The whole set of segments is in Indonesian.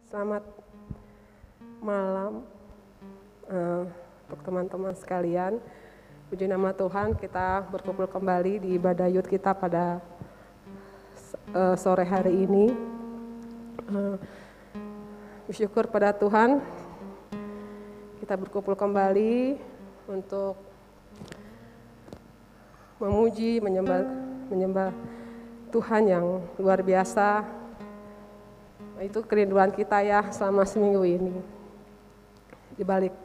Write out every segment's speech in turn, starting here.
Selamat malam untuk teman-teman sekalian. Puji nama Tuhan, kita berkumpul kembali di ibadah youth kita pada sore hari ini. Bersyukur pada Tuhan, kita berkumpul kembali untuk memuji, menyembah Tuhan yang luar biasa. Itu kerinduan kita ya selama seminggu ini. Di balik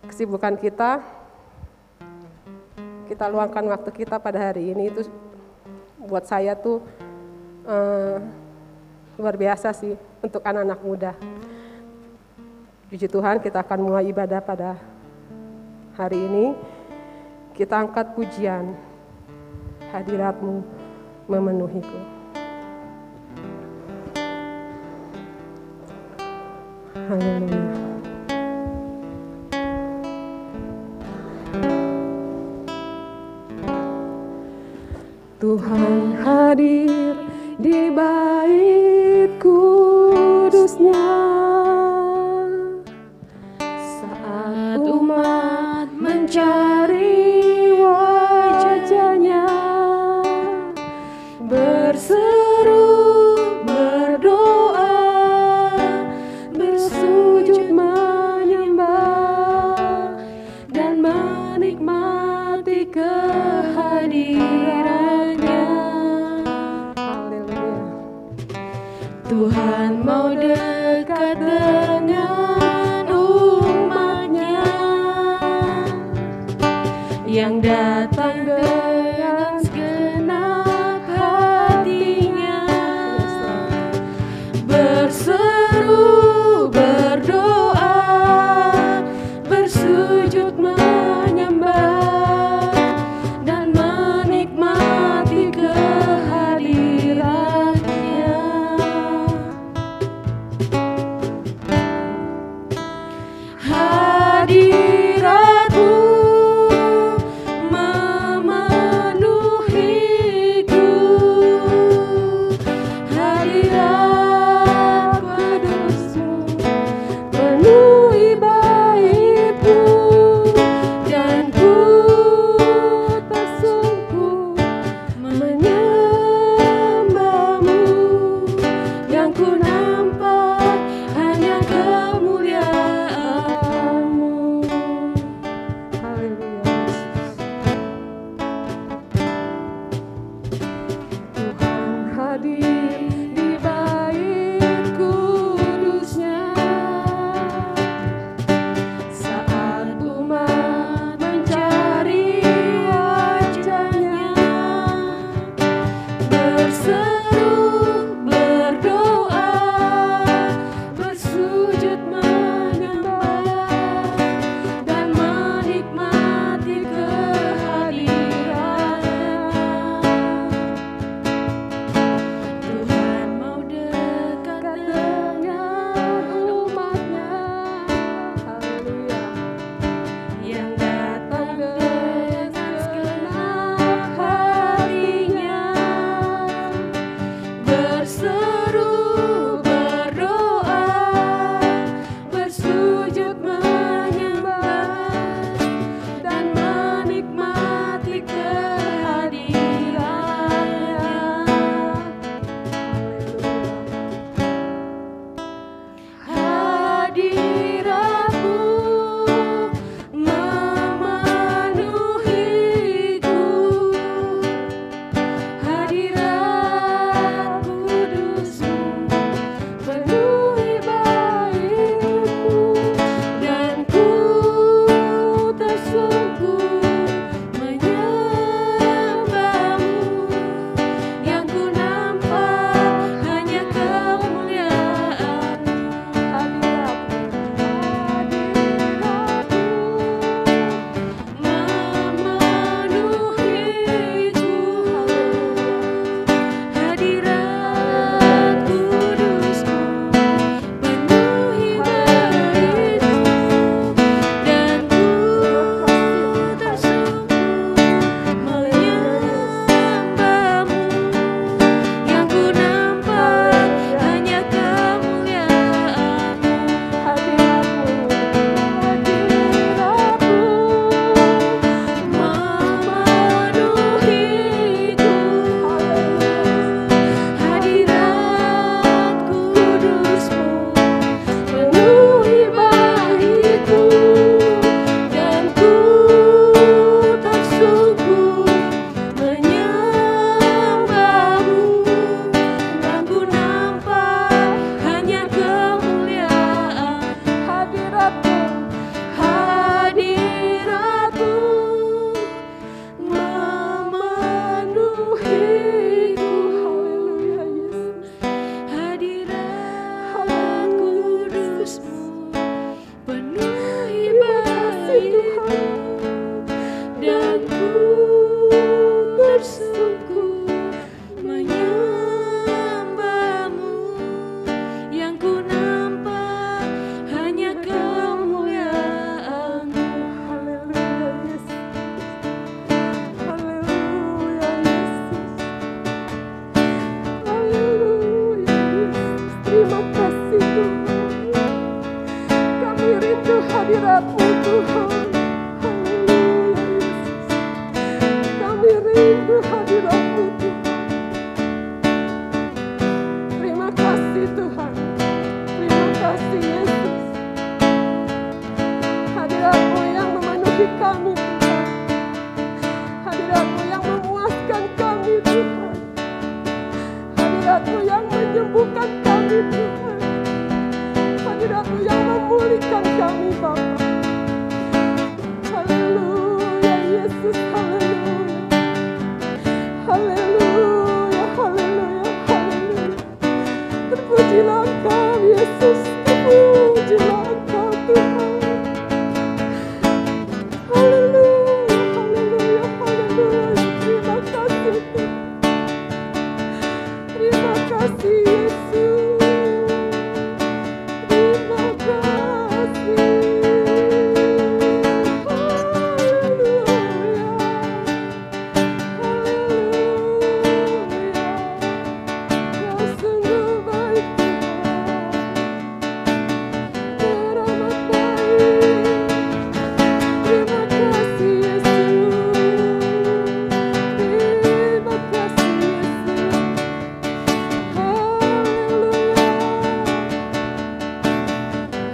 kesibukan kita luangkan waktu kita pada hari ini, itu buat saya tuh luar biasa sih untuk anak-anak muda. Puji Tuhan, kita akan mulai ibadah pada hari ini. Kita angkat pujian, hadirat-Mu memenuhiku. Haleluya. Tuhan hadir di bait kudus-Nya saat umat mencari wajah-Nya, berseru, berdoa, bersujud menyembah dan menikmati kehadiran-Nya. Haleluya. Tuhan mau dekat dengan umat-Nya yang datang dengan segenap hatinya, berseru, berdoa, bersujud menyembah dan menikmati kehadiran-Nya. Hadirat-Mu memenuhiku, hadirat kudus-Mu penuhi bait-Mu, dan ku tersungkur menyembah-Mu, yang ku nampak hanya kemuliaan-Mu. Haleluya. Tuhan hadir di bait kudus-Nya saat umat mencari wajah-Nya, berseru, berdoa, bersujud menyembah dan menikmati kehadiran-Nya. Tuhan mau dekat dengan umat-Nya, haleluya, yang datang dengan segenap hatinya, berseru, berdoa, bersujud menyembah dan menikmati kehadiran-Nya. Hadirat-Mu memenuhiku, hadirat kudus-Mu penuhi bait-Mu, dan ku tersungkur menyembah-Mu, yang ku nampak hanya kemuliaan-Mu. Hadirat-Mu Yesus, terpujilah Engkau Tuhan. Haleluya, haleluya, haleluya. Terima kasih Tuhan. Terima kasih Yesus. Terima kasih. Haleluya. Haleluya. Kau sungguh baik Tuhan. Teramat baik. Terima kasih Yesus. Terima kasih Yesus. Haleluya.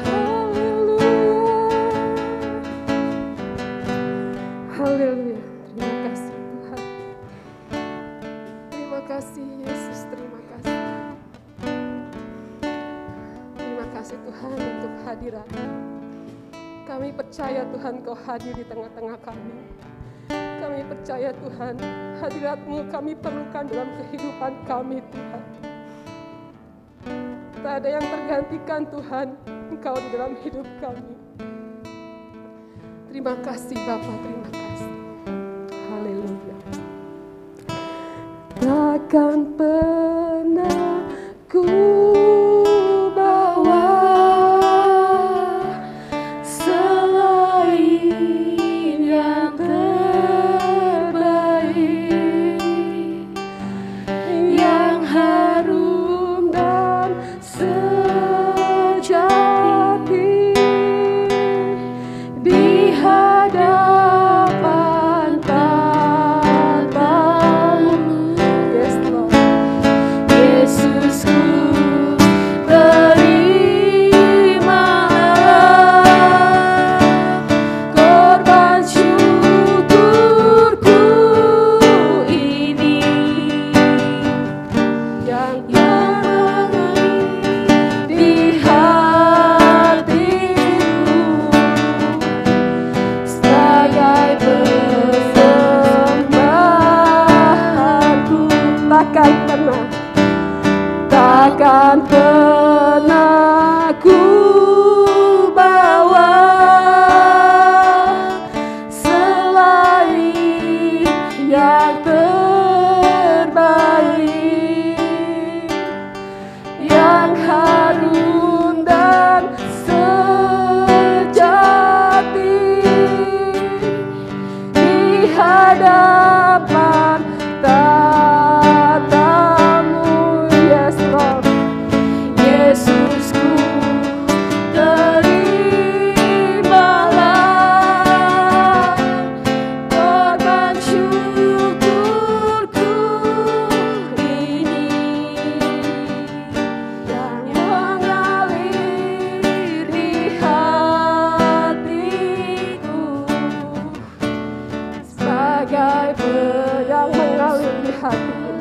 Haleluya. Haleluya. Terima kasih Tuhan. Terima kasih Yesus. Terima kasih. Terima kasih Tuhan untuk hadirat. Kami percaya Tuhan Kau hadir di tengah-tengah kami. Kami percaya Tuhan hadirat-Mu kami perlukan dalam kehidupan kami Tuhan. Tak ada yang tergantikan Tuhan, Engkau di dalam hidup kami. Terima kasih Bapa, terima kasih. Haleluya. Takkan pernah ku bawa selain yang terbaik, yang harum dan sejati di hadapan tatamu. Yes Lord. Yesusku, terimalah korban syukurku ini, yang mengalir di hatiku sebagai persembahanku. Takkan pernah ku bawa selain yang terbaik, yang harum dan sejati di hadapan tatamu. Yes Lord. Yesusku, terimalah korban syukurku ini, yang mengalir di hatiku sebagai yang mengalir di hatiku,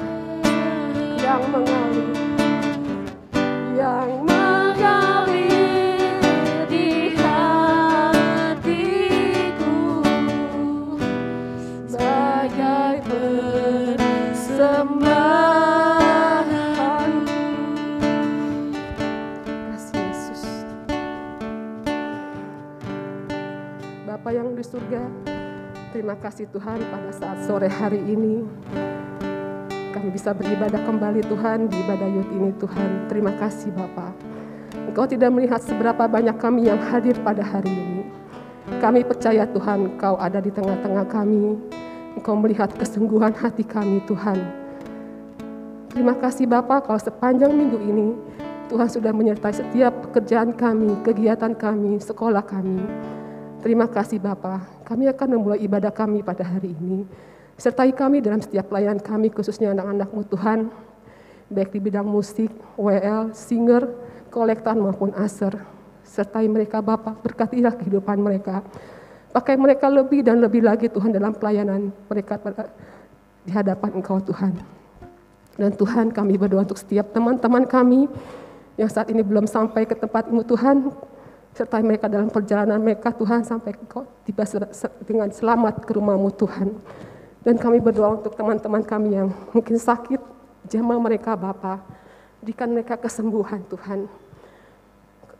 yang mengalir di hatiku sebagai persembahan. Kasih Yesus. Bapa yang di surga, terima kasih Tuhan pada saat sore hari ini kami bisa beribadah kembali Tuhan di ibadah youth ini Tuhan. Terima kasih Bapa. Engkau tidak melihat seberapa banyak kami yang hadir pada hari ini. Kami percaya Tuhan Engkau ada di tengah-tengah kami. Engkau melihat kesungguhan hati kami Tuhan. Terima kasih Bapa kalau sepanjang minggu ini Tuhan sudah menyertai setiap pekerjaan kami, kegiatan kami, sekolah kami. Terima kasih Bapa. Kami akan memulai ibadah kami pada hari ini. Sertai kami dalam setiap pelayanan kami, khususnya anak-anak-Mu Tuhan, baik di bidang musik, WL, singer, kolektan maupun aser. Sertai mereka Bapa, berkatilah kehidupan mereka. Pakai mereka lebih dan lebih lagi Tuhan dalam pelayanan mereka di hadapan Engkau Tuhan. Dan Tuhan kami berdoa untuk setiap teman-teman kami yang saat ini belum sampai ke tempat-Mu Tuhan, sertai mereka dalam perjalanan mereka Tuhan sampai Engkau tiba dengan selamat ke rumah-Mu Tuhan. Dan kami berdoa untuk teman-teman kami yang mungkin sakit, jamah mereka Bapa, berikan mereka kesembuhan Tuhan.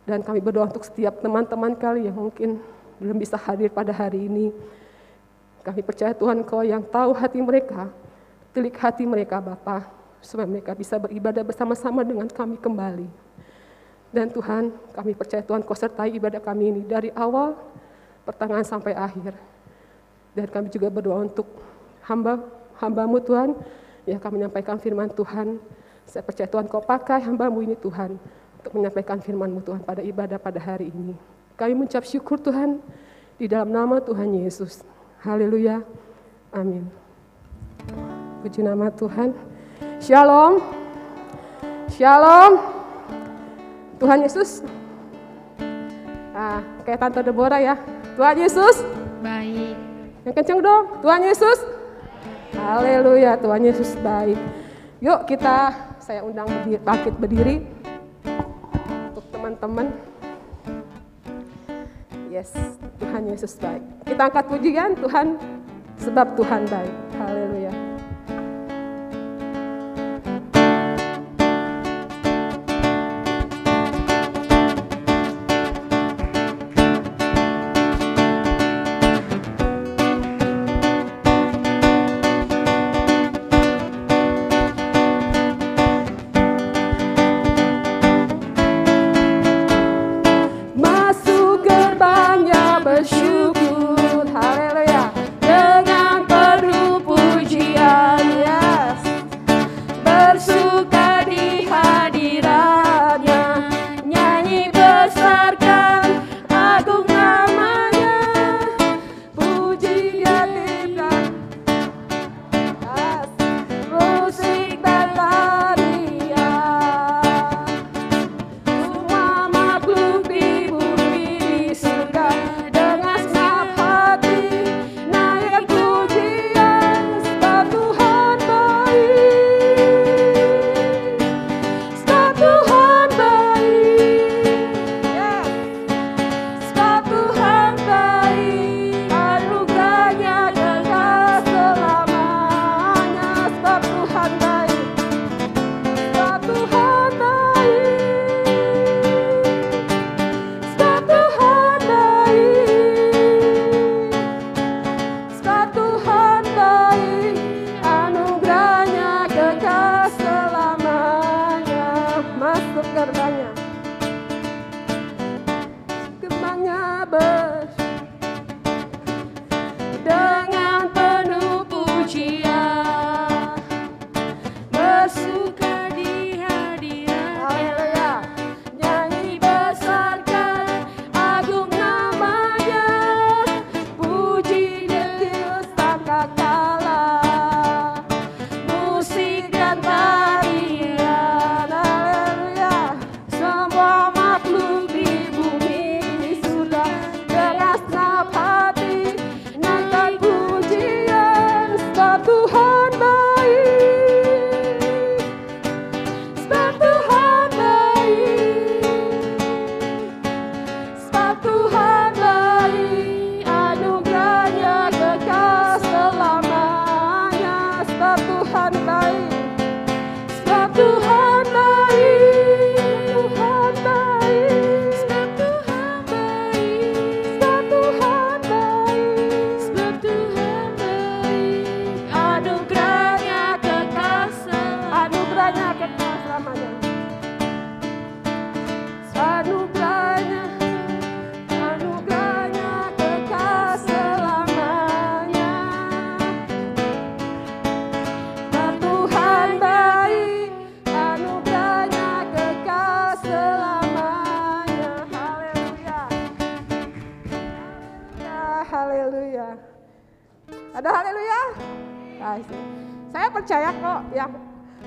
Dan kami berdoa untuk setiap teman-teman kami yang mungkin belum bisa hadir pada hari ini. Kami percaya Tuhan Engkau yang tahu hati mereka, telik hati mereka Bapa, supaya mereka bisa beribadah bersama-sama dengan kami kembali. Dan Tuhan, kami percaya Tuhan Kau sertai ibadah kami ini dari awal, pertengahan sampai akhir. Dan kami juga berdoa untuk hamba-Mu Tuhan, yang kami menyampaikan firman Tuhan. Saya percaya Tuhan Kau pakai hamba-Mu ini Tuhan, untuk menyampaikan firman-Mu Tuhan pada ibadah pada hari ini. Kami mengucap syukur Tuhan, di dalam nama Tuhan Yesus. Haleluya, amin. Puji nama Tuhan. Shalom, shalom. Tuhan Yesus. Kayak Tante Deborah ya. Tuhan Yesus. Baik. Yang kenceng dong. Tuhan Yesus. Haleluya, Tuhan Yesus baik. Yuk saya undang bangkit berdiri untuk teman-teman. Yes, Tuhan Yesus baik. Kita angkat pujian Tuhan, sebab Tuhan baik. Haleluya. Ada haleluya. Saya percaya kok yang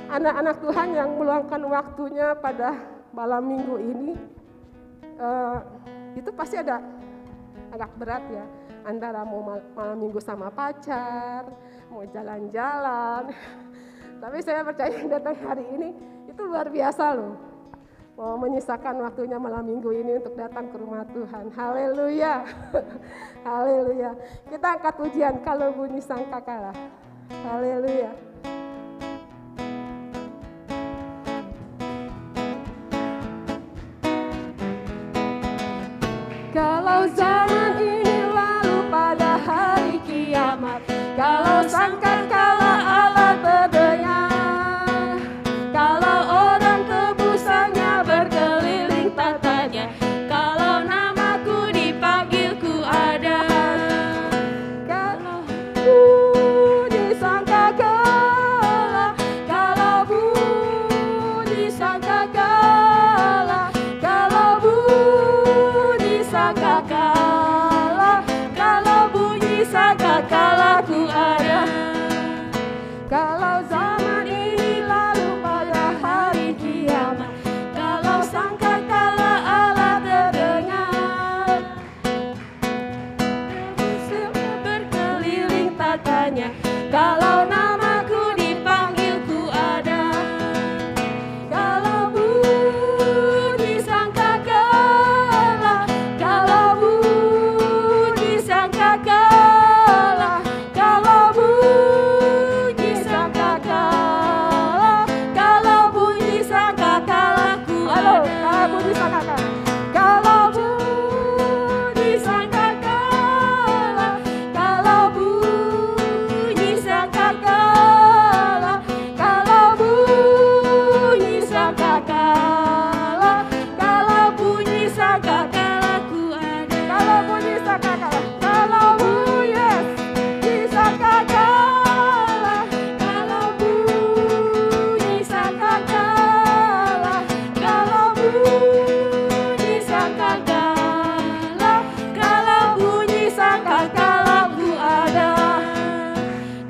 anak-anak Tuhan yang meluangkan waktunya pada malam minggu ini, itu pasti ada agak berat ya. Antara mau malam minggu sama pacar, mau jalan-jalan. Tapi saya percaya yang datang hari ini itu luar biasa loh. Mau menyisakan waktunya malam minggu ini untuk datang ke rumah Tuhan. Haleluya. Haleluya. Kita angkat pujian kalau bunyi sangkakala. Haleluya. Kalau zaman ini lalu pada hari kiamat, kalau sangkakala Allah terdengar, kalau orang tebusannya berkeliling tatanya, kalau namaku dipanggil ku ada. Kalau bunyi sangkakala, kalau bunyi sangkakala, kalau bunyi sangkakala, kalau bunyi sangkakala ku ada. Kalau zaman ini lalu pada hari kiamat, kalau sangkakala Allah terdengar, tebusannya berkeliling tatanya, kalau namaku dipanggil ku ada. Kalau bunyi sangkakala, kalau bunyi sangkakala, kalau bunyi sangkakala, kalau bunyi sangkakala ku ada. Kalau bunyi sangkakala, kalau bunyi sangkakala, kalau bunyi sangkakala, kalau bunyi sangkakala, kalau bunyi sangkakala ku ada. Kalau bunyi sangkakala, kalau bunyi sangkakala, kalau bunyi sangkakala, kalau bunyi sangkakala, kalau bunyi sangkakala ku ada.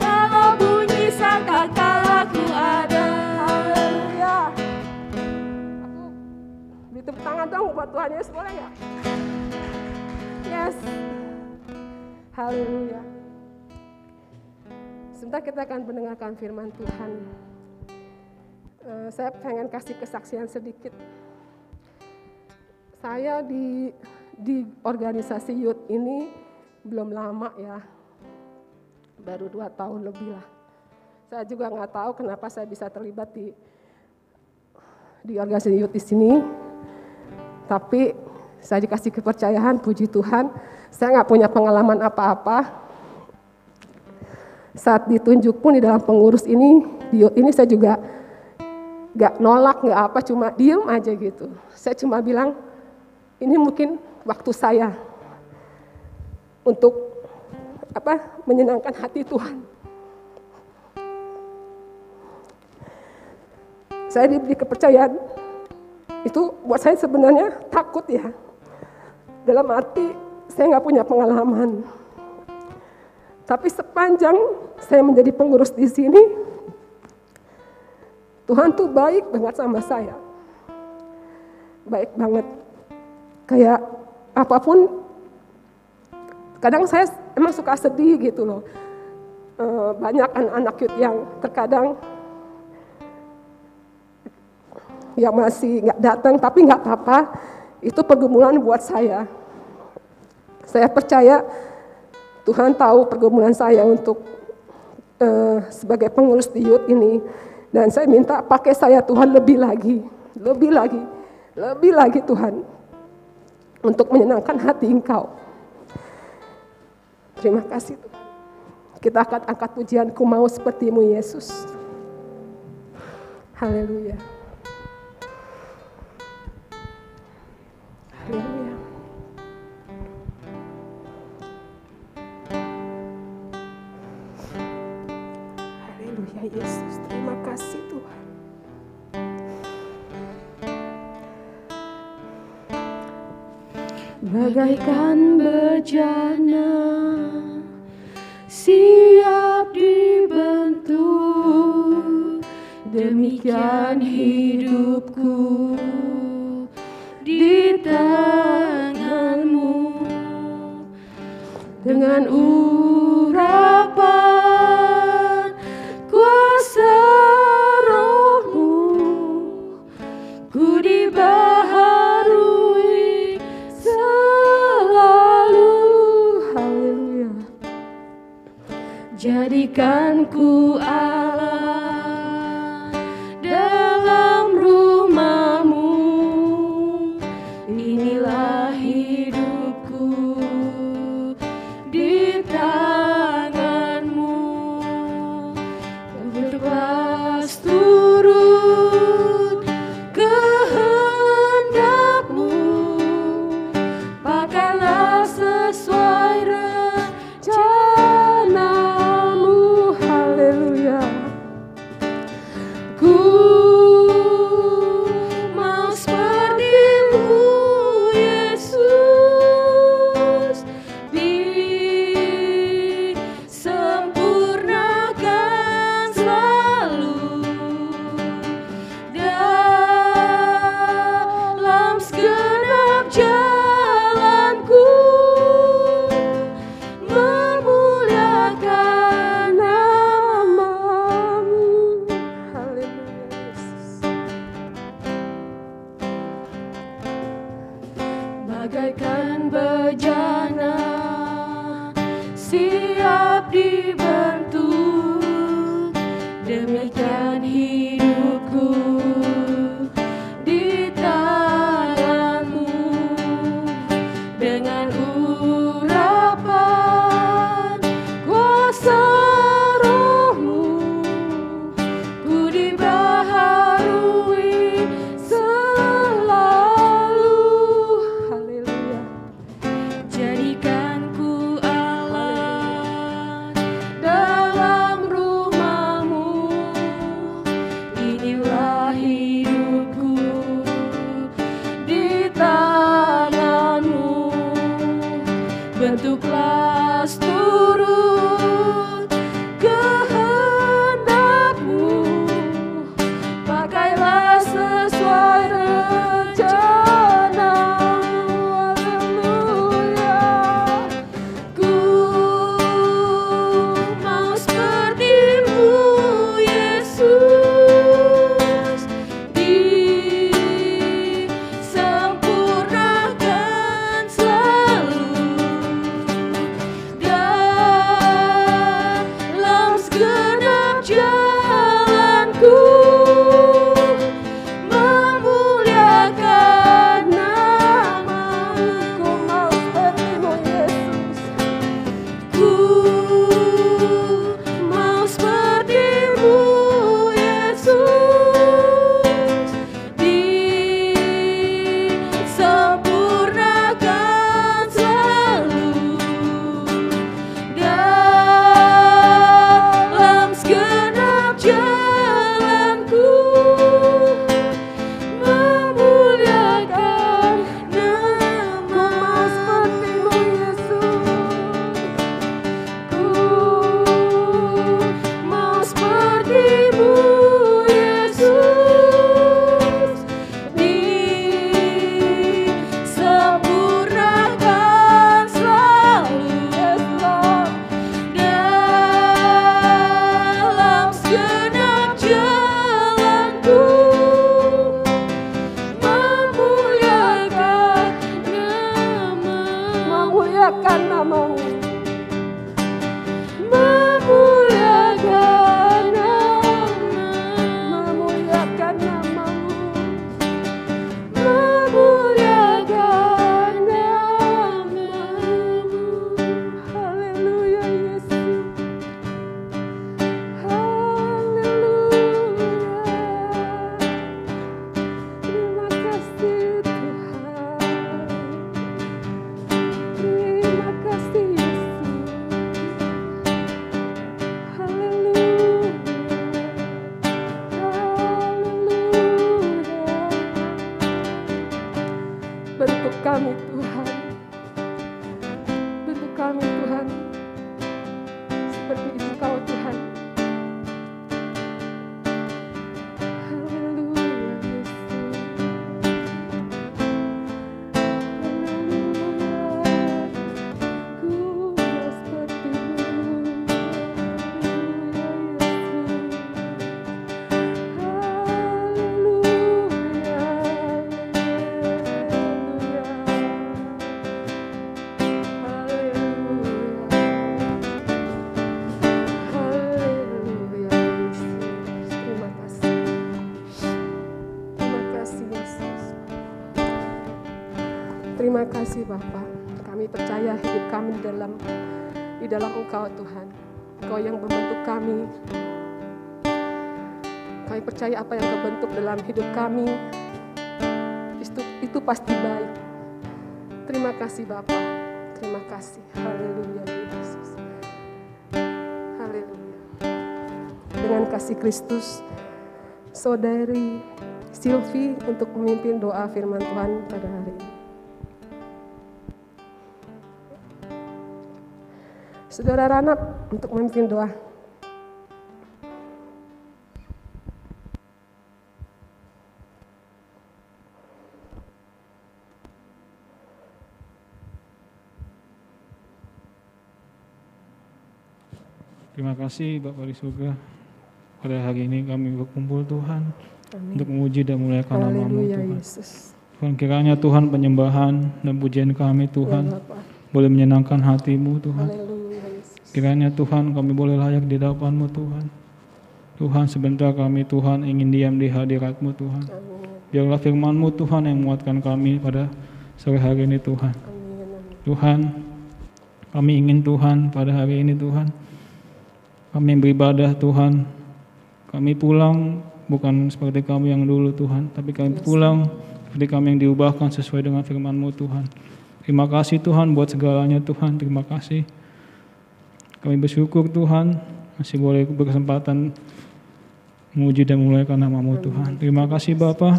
Kalau bunyi sangkakala ku ada. Haleluya. Aku beri tepuk tangan dong buat Tuhan Yesus, boleh nggak? Yes. Haleluya. Sebentar kita akan mendengarkan firman Tuhan. Saya pengen kasih kesaksian sedikit. Saya di organisasi youth ini belum lama ya, baru 2 tahun lebih lah. Saya juga nggak tahu kenapa saya bisa terlibat di organisasi youth di sini. Tapi saya dikasih kepercayaan, puji Tuhan. Saya nggak punya pengalaman apa-apa. Saat ditunjuk pun di dalam pengurus ini, di youth ini saya juga nggak nolak, nggak apa, cuma diem aja gitu. Saya cuma bilang, ini mungkin waktu saya untuk menyenangkan hati Tuhan. Saya diberi kepercayaan, itu buat saya sebenarnya takut ya. Dalam arti saya nggak punya pengalaman. Tapi sepanjang saya menjadi pengurus di sini, Tuhan tuh baik banget sama saya. Baik banget. Kayak apapun, kadang saya emang suka sedih gitu loh. Banyak anak-anak youth yang terkadang yang masih nggak datang, tapi nggak apa-apa. Itu pergumulan buat saya. Saya percaya Tuhan tahu pergumulan saya untuk sebagai pengurus di youth ini. Dan saya minta pakai saya Tuhan lebih lagi Tuhan. Untuk menyenangkan hati Engkau. Terima kasih Tuhan. Kita akan angkat pujian, ku mau seperti-Mu Yesus. Haleluya. Haleluya. Haleluya Yesus, terima kasih Tuhan. Bagaikan bejana siap dibentuk, demikian hidupku di tangan-Mu. Dengan urapan kuasa Roh-Mu, ku dibaharui selalu. Haleluya. Jadikan ku Allah dalam rumah-Mu, inilah hidup bagaikan bejana, siap dibentuk. Demikian hidupku di tanganmu, dengan urapan kuasa rohmu, ku dibaharui selalu. Haleluya. Jadikan ku alat dalam rumahmu, inilah hidupku di tanganmu. Bentuklah seturut kehendakmu, pakailah sesuai rencanamu. Haleluya. Ku mau seperti-Mu, Yesus, disempurnakan selalu dalam segenap jalanku, memuliakan nama-Mu. Ku mau seperti-Mu, Yesus. Ku mau seperti-Mu, Yesus, disempurnakan selalu dalam segenap jalanku, memuliakan nama-Mu. Ku mau seperti-Mu, Yesus. Disempurnakan selalu dalam segenap jalanku, memuliakan nama-Mu. Memuliakan nama-Mu. Memuliakan nama-Mu. Memuliakan nama-Mu. Memuliakan nama-Mu. Haleluya, Yesus. Haleluya. Terima kasih Tuhan. Terima kasih Yesus. Haleluya. Haleluya. Bentuk kami Tuhan. Bentuk kami Tuhan. Seperti Engkau Tuhan. Haleluya Yesus. Haleluya. Ku mau seperti-Mu. Terima kasih Bapa. Kami percaya hidup kami di dalam Engkau Tuhan. Engkau yang membentuk kami. Kami percaya apa yang Kau bentuk dalam hidup kami itu pasti baik. Terima kasih Bapa. Terima kasih. Haleluya Yesus. Haleluya. Dengan kasih Kristus, Saudari Silvi untuk memimpin doa firman Tuhan pada hari ini. Saudara Ranap untuk memimpin doa. Terima kasih Bapak di surga. Pada hari ini kami berkumpul Tuhan Amin. untuk memuji dan memuliakan nama-Mu Haleluya Tuhan. Yesus. Tuhan, kiranya Tuhan penyembahan dan pujian kami Tuhan Ya Bapa. boleh menyenangkan hati-Mu Tuhan. Haleluya Yesus. Kiranya Tuhan kami boleh layak di hadapan-Mu Tuhan. Tuhan, sebentar kami Tuhan ingin diam di hadirat-Mu Tuhan. Amin. Biarlah firman-Mu Tuhan yang menguatkan kami pada sore hari ini Tuhan. Amin. Tuhan, kami ingin Tuhan pada hari ini Tuhan, kami beribadah Tuhan, kami pulang bukan seperti kami yang dulu Tuhan, tapi kami pulang seperti kami yang diubahkan sesuai dengan firman-Mu Tuhan. Terima kasih Tuhan buat segalanya Tuhan, terima kasih. Kami bersyukur Tuhan, masih boleh berkesempatan memuji dan memuliakan nama-Mu Tuhan. Terima kasih Bapa,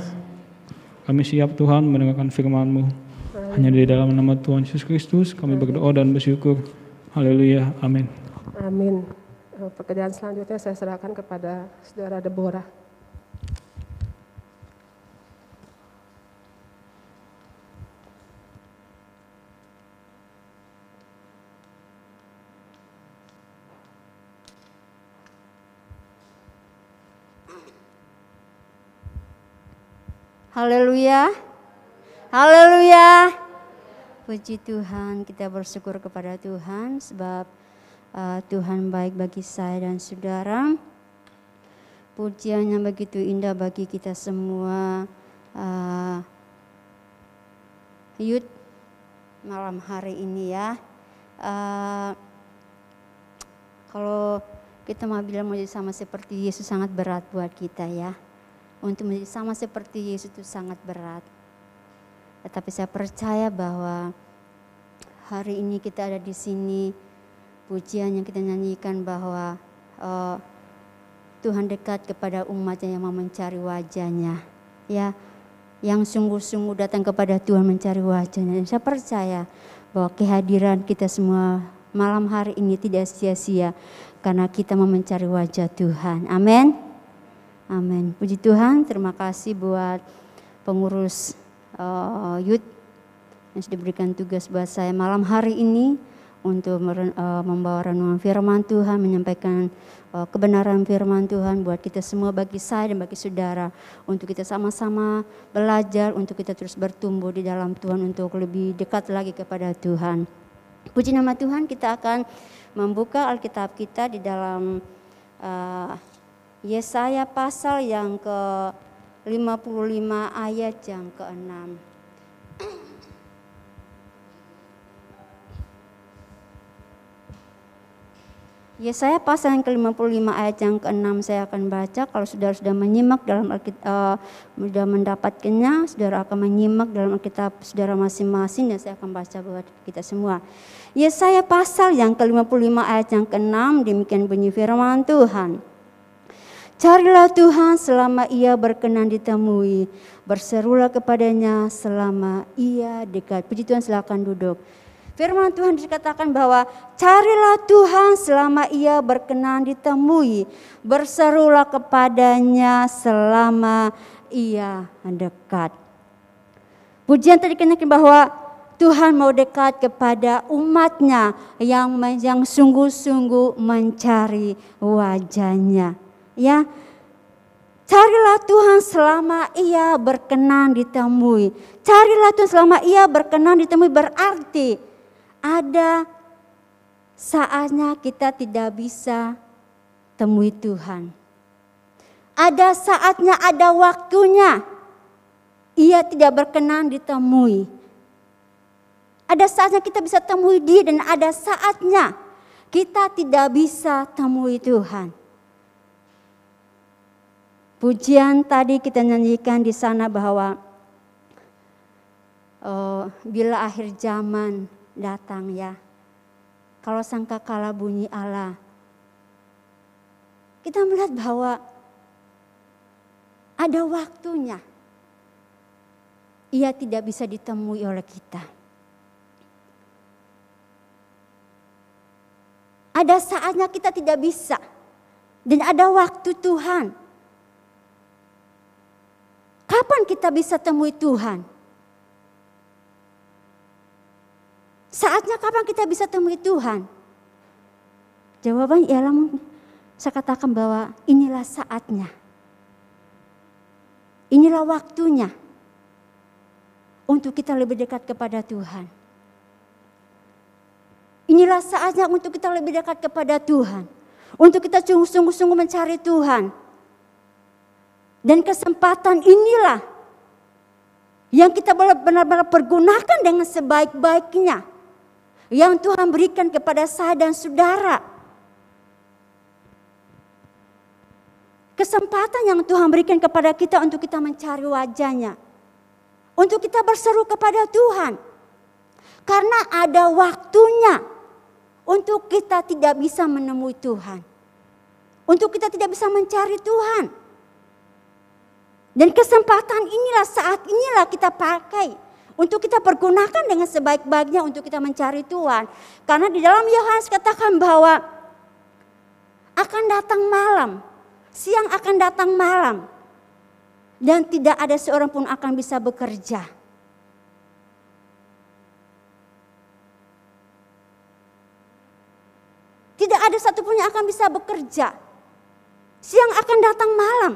kami siap Tuhan mendengarkan firman-Mu. Hanya di dalam nama Tuhan Yesus Kristus kami berdoa dan bersyukur. Haleluya, amin. Amin. Pekerjaan selanjutnya saya serahkan kepada Saudara Deborah. Haleluya. Haleluya. Puji Tuhan, kita bersyukur kepada Tuhan sebab Tuhan baik bagi saya dan saudara. Pujiannya begitu indah bagi kita semua. Youth malam hari ini ya. Kalau kita mau bilang mau jadi sama seperti Yesus sangat berat buat kita ya. Untuk menjadi sama seperti Yesus itu sangat berat. Tetapi saya percaya bahwa hari ini kita ada di sini, pujian yang kita nyanyikan bahwa Tuhan dekat kepada umatnya yang mau mencari wajahnya. Ya, yang sungguh-sungguh datang kepada Tuhan mencari wajahnya. Dan saya percaya bahwa kehadiran kita semua malam hari ini tidak sia-sia karena kita mau mencari wajah Tuhan. Amin. Amin. Puji Tuhan, terima kasih buat pengurus youth yang sudah diberikan tugas buat saya malam hari ini untuk membawa renungan firman Tuhan, menyampaikan kebenaran firman Tuhan buat kita semua, bagi saya dan bagi saudara, untuk kita sama-sama belajar, untuk kita terus bertumbuh di dalam Tuhan, untuk lebih dekat lagi kepada Tuhan. Puji nama Tuhan, kita akan membuka Alkitab kita di dalam Yesaya pasal yang ke-55 ayat yang ke-6. Yesaya pasal yang ke-55 ayat yang ke-6 saya akan baca. Kalau saudara sudah menyimak dalam Alkitab, sudah mendapatkannya, saudara akan menyimak dalam Alkitab saudara masing-masing dan saya akan baca buat kita semua. Yesaya pasal yang ke-55 ayat yang ke-6, demikian bunyi firman Tuhan. Carilah Tuhan selama ia berkenan ditemui, berserulah kepadanya selama ia dekat. Puji Tuhan, silakan duduk. Firman Tuhan dikatakan bahwa carilah Tuhan selama ia berkenan ditemui, berserulah kepadanya selama ia dekat. Pujian tadi kenyakan bahwa Tuhan mau dekat kepada umatnya yang sungguh-sungguh mencari wajahnya. Ya, carilah Tuhan selama ia berkenan ditemui. Carilah Tuhan selama ia berkenan ditemui berarti ada saatnya kita tidak bisa temui Tuhan. Ada saatnya, ada waktunya ia tidak berkenan ditemui. Ada saatnya kita bisa temui Dia dan ada saatnya kita tidak bisa temui Tuhan. Pujian tadi kita nyanyikan di sana bahwa bila akhir zaman datang ya, kalau sangkakala bunyi Allah, kita melihat bahwa ada waktunya ia tidak bisa ditemui oleh kita. Ada saatnya kita tidak bisa dan ada waktu Tuhan. Kapan kita bisa temui Tuhan? Saatnya kapan kita bisa temui Tuhan? Jawabannya ialah saya katakan bahwa inilah saatnya. Inilah waktunya. untuk kita lebih dekat kepada Tuhan. Inilah saatnya untuk kita lebih dekat kepada Tuhan. Untuk kita sungguh-sungguh mencari Tuhan. Dan kesempatan inilah yang kita benar-benar pergunakan dengan sebaik-baiknya. Yang Tuhan berikan kepada saya dan saudara. Kesempatan yang Tuhan berikan kepada kita untuk kita mencari wajah-Nya. Untuk kita berseru kepada Tuhan. Karena ada waktunya untuk kita tidak bisa menemui Tuhan. Untuk kita tidak bisa mencari Tuhan. Dan kesempatan inilah, saat inilah kita pakai. Untuk kita pergunakan dengan sebaik-baiknya untuk kita mencari Tuhan. Karena di dalam Yohanes katakan bahwa akan datang malam. Siang akan datang malam. Dan tidak ada seorang pun akan bisa bekerja. Tidak ada satupun yang akan bisa bekerja. Siang akan datang malam.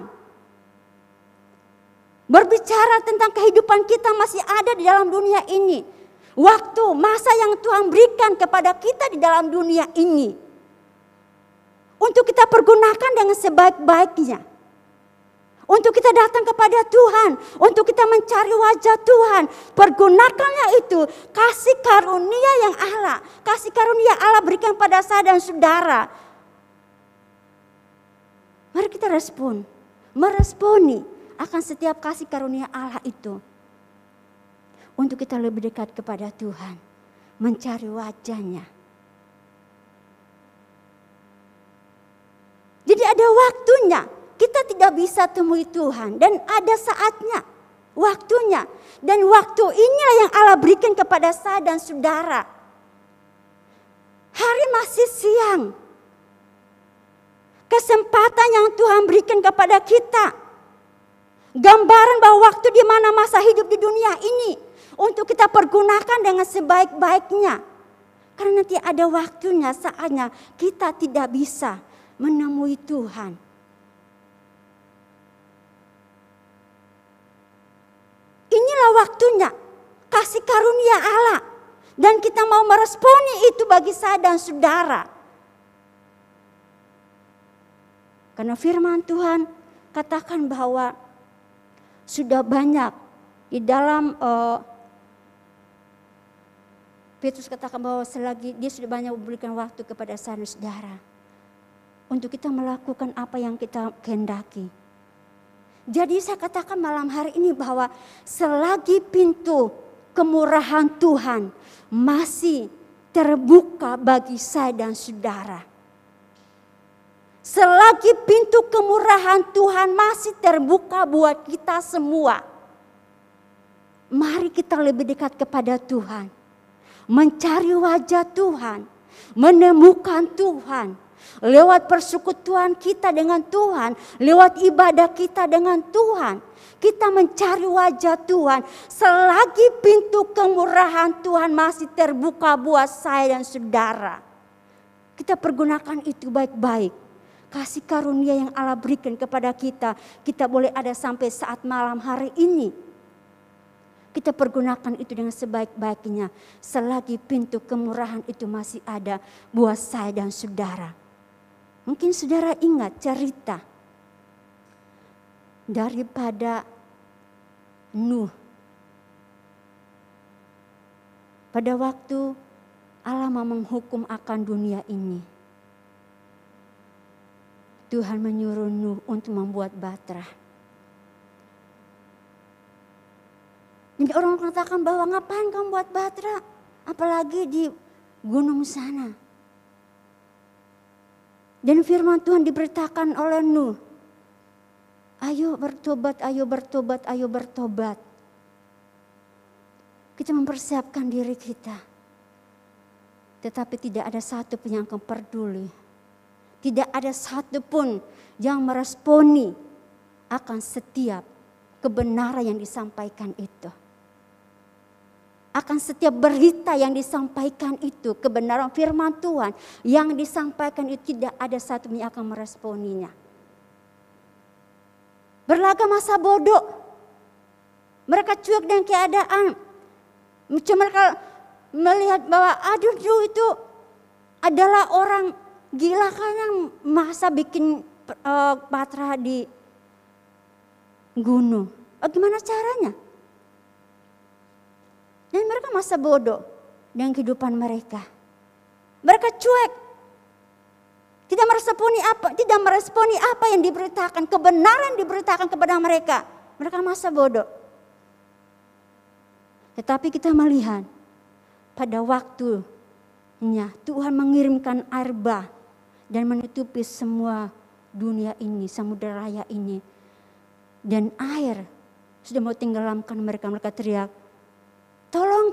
Berbicara tentang kehidupan kita masih ada di dalam dunia ini. Waktu, masa yang Tuhan berikan kepada kita di dalam dunia ini. Untuk kita pergunakan dengan sebaik-baiknya. Untuk kita datang kepada Tuhan. Untuk kita mencari wajah Tuhan. Pergunakanlah itu. Kasih karunia yang Allah. Kasih karunia Allah berikan pada saya dan saudara. Mari kita respon. Meresponi akan setiap kasih karunia Allah itu. Untuk kita lebih dekat kepada Tuhan. Mencari wajah-Nya. Jadi ada waktunya. Kita tidak bisa temui Tuhan. Dan ada saatnya. Waktunya. Dan waktu inilah yang Allah berikan kepada saya dan saudara. Hari masih siang. Kesempatan yang Tuhan berikan kepada kita. Gambaran bahwa waktu di mana masa hidup di dunia ini. Untuk kita pergunakan dengan sebaik-baiknya. Karena nanti ada waktunya, saatnya kita tidak bisa menemui Tuhan. Inilah waktunya, kasih karunia Allah. Dan kita mau meresponi itu bagi saya dan saudara. Karena firman Tuhan katakan bahwa sudah banyak di dalam Petrus katakan bahwa selagi dia sudah banyak memberikan waktu kepada saya dan saudara. Untuk kita melakukan apa yang kita kehendaki. Jadi saya katakan malam hari ini bahwa selagi pintu kemurahan Tuhan masih terbuka bagi saya dan saudara. Selagi pintu kemurahan Tuhan masih terbuka buat kita semua. Mari kita lebih dekat kepada Tuhan. Mencari wajah Tuhan. Menemukan Tuhan. Lewat persekutuan kita dengan Tuhan. Lewat ibadah kita dengan Tuhan. Kita mencari wajah Tuhan. Selagi pintu kemurahan Tuhan masih terbuka buat saya dan saudara. Kita pergunakan itu baik-baik. Kasih karunia yang Allah berikan kepada kita. Kita boleh ada sampai saat malam hari ini. Kita pergunakan itu dengan sebaik-baiknya. Selagi pintu kemurahan itu masih ada buat saya dan saudara. Mungkin saudara ingat cerita daripada Nuh. Pada waktu Allah mau menghukum akan dunia ini. Tuhan menyuruh Nuh untuk membuat bahtera. Jadi orang mengatakan bahwa ngapain kamu buat bahtera? Apalagi di gunung sana. Dan firman Tuhan diberitakan oleh Nuh. Ayo bertobat, ayo bertobat, ayo bertobat. Kita mempersiapkan diri kita. Tetapi tidak ada satu pun yang peduli. Tidak ada satu pun yang meresponi akan setiap kebenaran yang disampaikan itu. Akan setiap berita yang disampaikan itu, kebenaran firman Tuhan yang disampaikan itu tidak ada satu yang akan meresponinya. Berlaga masa bodoh. Mereka cuek dengan keadaan. Cuma mereka melihat bahwa aduh itu adalah orang gila kan yang masa bikin batra di gunung. Gimana caranya? Dan mereka masa bodoh dengan kehidupan mereka. Mereka cuek. Tidak meresponi apa yang diberitakan, kebenaran diberitakan kepada mereka. Mereka masa bodoh. Tetapi kita melihat pada waktunya Tuhan mengirimkan air bah dan menutupi semua dunia ini, samudera raya ini. Dan air sudah mau tenggelamkan mereka. Mereka teriak, tolong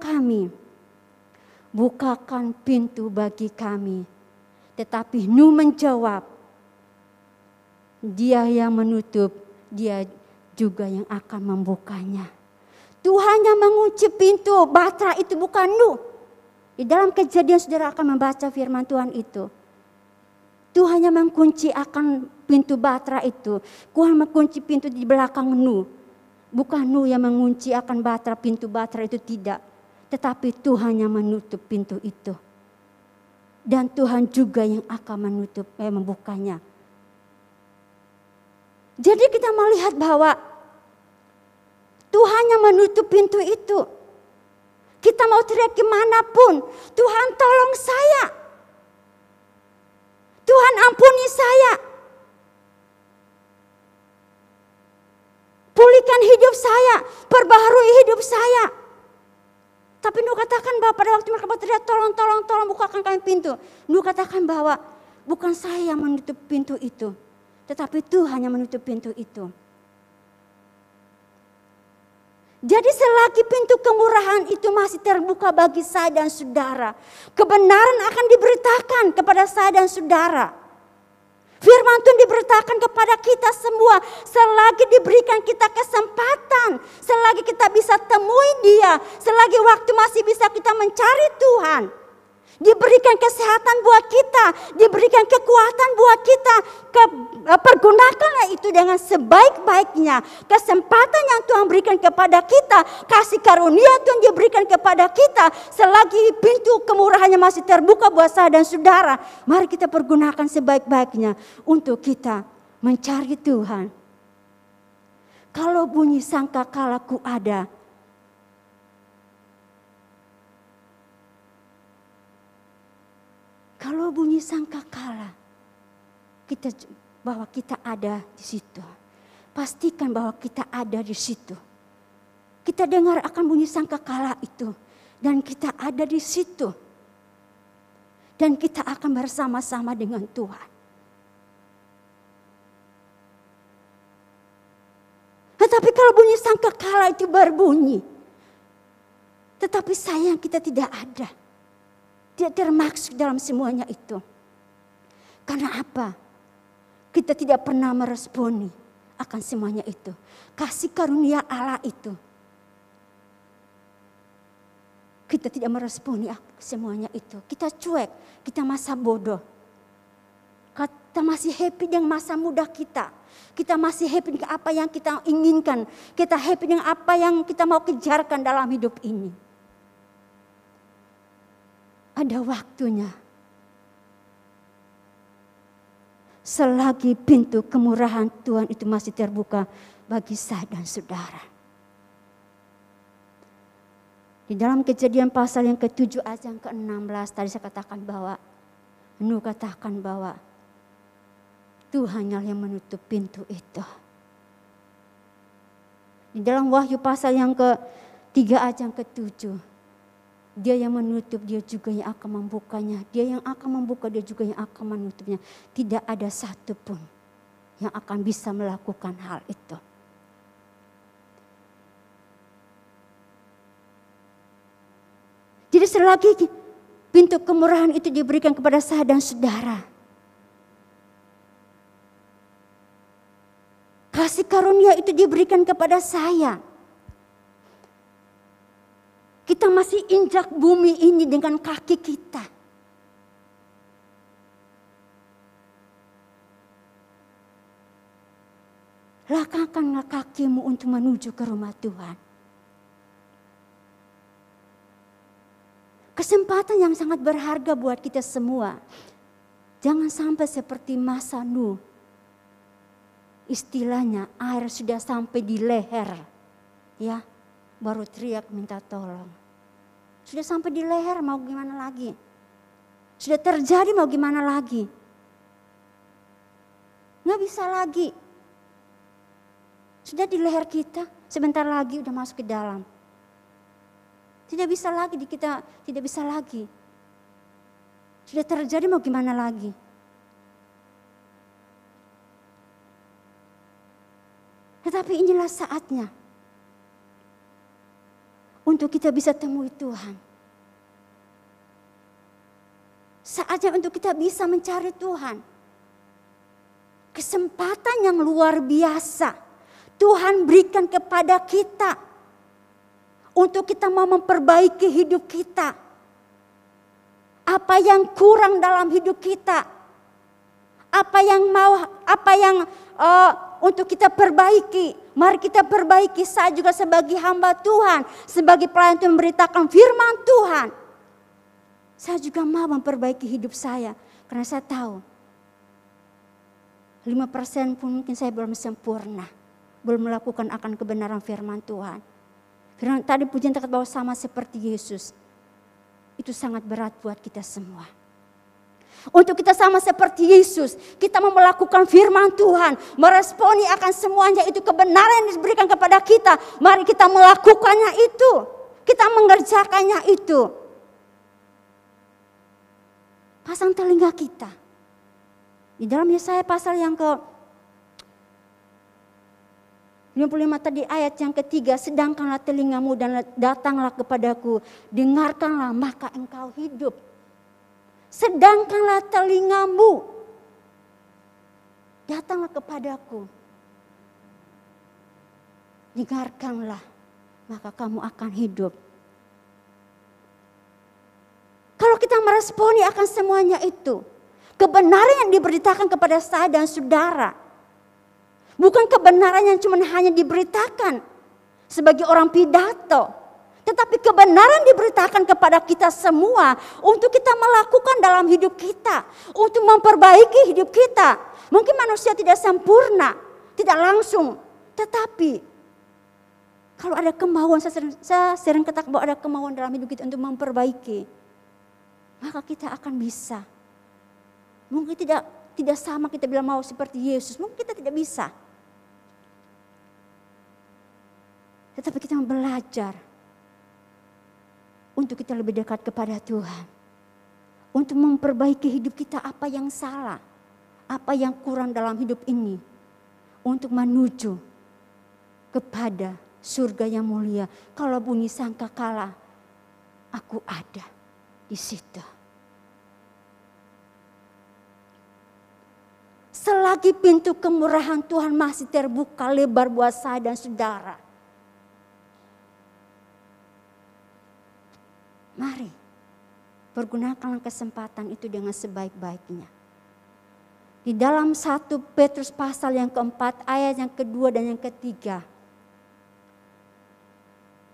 kami, bukakan pintu bagi kami. Tetapi Nuh menjawab, dia yang menutup, dia juga yang akan membukanya. Tuhan yang mengunci pintu batra itu bukan Nuh. Di dalam Kejadian saudara akan membaca firman Tuhan itu. Tuhan yang mengunci akan pintu batra itu. Tuhan mengunci pintu di belakang Nuh. Bukan Nuh yang mengunci akan pintu batra itu, tidak. Tetapi Tuhan yang menutup pintu itu. Dan Tuhan juga yang akan membukanya. Jadi kita melihat bahwa Tuhan yang menutup pintu itu. Kita mau teriak kemanapun, Tuhan tolong saya. Tuhan ampuni saya. Pulihkan hidup saya, perbaharui hidup saya. Tapi Nuh katakan bahwa pada waktu mereka berteriak, tolong bukakan kami pintu. Nuh katakan bahwa bukan saya yang menutup pintu itu, tetapi Tuhan yang menutup pintu itu. Jadi selagi pintu kemurahan itu masih terbuka bagi saya dan saudara, kebenaran akan diberitakan kepada saya dan saudara. Firman Tuhan diberitakan kepada kita semua selagi diberikan kita kesempatan, selagi kita bisa temui Dia, selagi waktu masih bisa kita mencari Tuhan. Diberikan kesehatan buat kita, diberikan kekuatan buat kita. Pergunakanlah itu dengan sebaik-baiknya. Kesempatan yang Tuhan berikan kepada kita, kasih karunia Tuhan diberikan kepada kita. Selagi pintu kemurahannya masih terbuka buat saya dan saudara, mari kita pergunakan sebaik-baiknya untuk kita mencari Tuhan. Kalau bunyi sangkakalaku ada, kalau bunyi sangkakala, bahwa kita ada di situ. Pastikan bahwa kita ada di situ. Kita dengar akan bunyi sangkakala itu. Dan kita ada di situ. Dan kita akan bersama-sama dengan Tuhan. Tetapi kalau bunyi sangkakala itu berbunyi, tetapi sayang kita tidak ada. Dia termaksud dalam semuanya itu. Karena apa? Kita tidak pernah meresponi akan semuanya itu. Kasih karunia Allah itu. Kita tidak meresponi semuanya itu. Kita cuek, kita masa bodoh. Kita masih happy dengan masa muda kita. Kita masih happy dengan apa yang kita inginkan. Kita happy dengan apa yang kita mau kejarkan dalam hidup ini. Ada waktunya. Selagi pintu kemurahan Tuhan itu masih terbuka bagi saya dan saudara. Di dalam Kejadian pasal yang ke-7 ayat yang ke-16 tadi saya katakan bahwa Nuh katakan bahwa Tuhan yang menutup pintu itu. Di dalam Wahyu pasal yang ke-3 ayat yang ke-7. Dia yang menutup, dia juga yang akan membukanya. Dia yang akan membuka, dia juga yang akan menutupnya. Tidak ada satupun yang akan bisa melakukan hal itu. Jadi selagi pintu kemurahan itu diberikan kepada saya dan saudara, kasih karunia itu diberikan kepada saya, kita masih injak bumi ini dengan kaki kita. Langkahkanlah kakimu untuk menuju ke rumah Tuhan. Kesempatan yang sangat berharga buat kita semua. Jangan sampai seperti masa Nuh. Istilahnya air sudah sampai di leher. Ya, baru teriak minta tolong. Sudah sampai di leher, mau gimana lagi? Sudah terjadi, mau gimana lagi? Nggak bisa lagi. Sudah di leher kita, sebentar lagi udah masuk ke dalam. Tidak bisa lagi, kita tidak bisa lagi. Sudah terjadi, mau gimana lagi? Tetapi inilah saatnya untuk kita bisa temui Tuhan. Saatnya untuk kita bisa mencari Tuhan. Kesempatan yang luar biasa Tuhan berikan kepada kita untuk kita mau memperbaiki hidup kita. Apa yang kurang dalam hidup kita, apa yang untuk kita perbaiki, mari kita perbaiki. Saya juga sebagai hamba Tuhan, sebagai pelayan Tuhan memberitakan firman Tuhan. Saya juga mau memperbaiki hidup saya, karena saya tahu 5% pun mungkin saya belum sempurna, belum melakukan akan kebenaran firman Tuhan. Firman tadi pujian terkata bahwa sama seperti Yesus, itu sangat berat buat kita semua. Untuk kita sama seperti Yesus, kita mau melakukan firman Tuhan, meresponi akan semuanya itu kebenaran yang diberikan kepada kita. Mari kita melakukannya itu, kita mengerjakannya itu. Pasang telinga kita. Di dalam Yesaya pasal yang ke 55 tadi ayat yang ketiga, sedangkanlah telingamu dan datanglah kepadaku, dengarkanlah maka engkau hidup. Sedangkanlah telingamu, datanglah kepadaku, dengarkanlah maka kamu akan hidup. Kalau kita meresponi akan semuanya itu, kebenaran yang diberitakan kepada saya dan saudara, bukan kebenaran yang cuma hanya diberitakan sebagai orang pidato, tetapi kebenaran diberitakan kepada kita semua untuk kita melakukan dalam hidup kita, untuk memperbaiki hidup kita. Mungkin manusia tidak sempurna, tidak langsung, tetapi kalau ada kemauan, saya sering katakan bahwa ada kemauan dalam hidup kita untuk memperbaiki, maka kita akan bisa. Mungkin tidak sama kita bilang mau seperti Yesus, mungkin kita tidak bisa. Tetapi kita belajar untuk kita lebih dekat kepada Tuhan. Untuk memperbaiki hidup kita, apa yang salah, apa yang kurang dalam hidup ini. Untuk menuju kepada surga yang mulia. Kalau bunyi sangkakala, aku ada di situ. Selagi pintu kemurahan Tuhan masih terbuka lebar buat saya dan saudara, mari pergunakan kesempatan itu dengan sebaik-baiknya. Di dalam 1 Petrus pasal yang keempat, ayat yang kedua dan yang ketiga,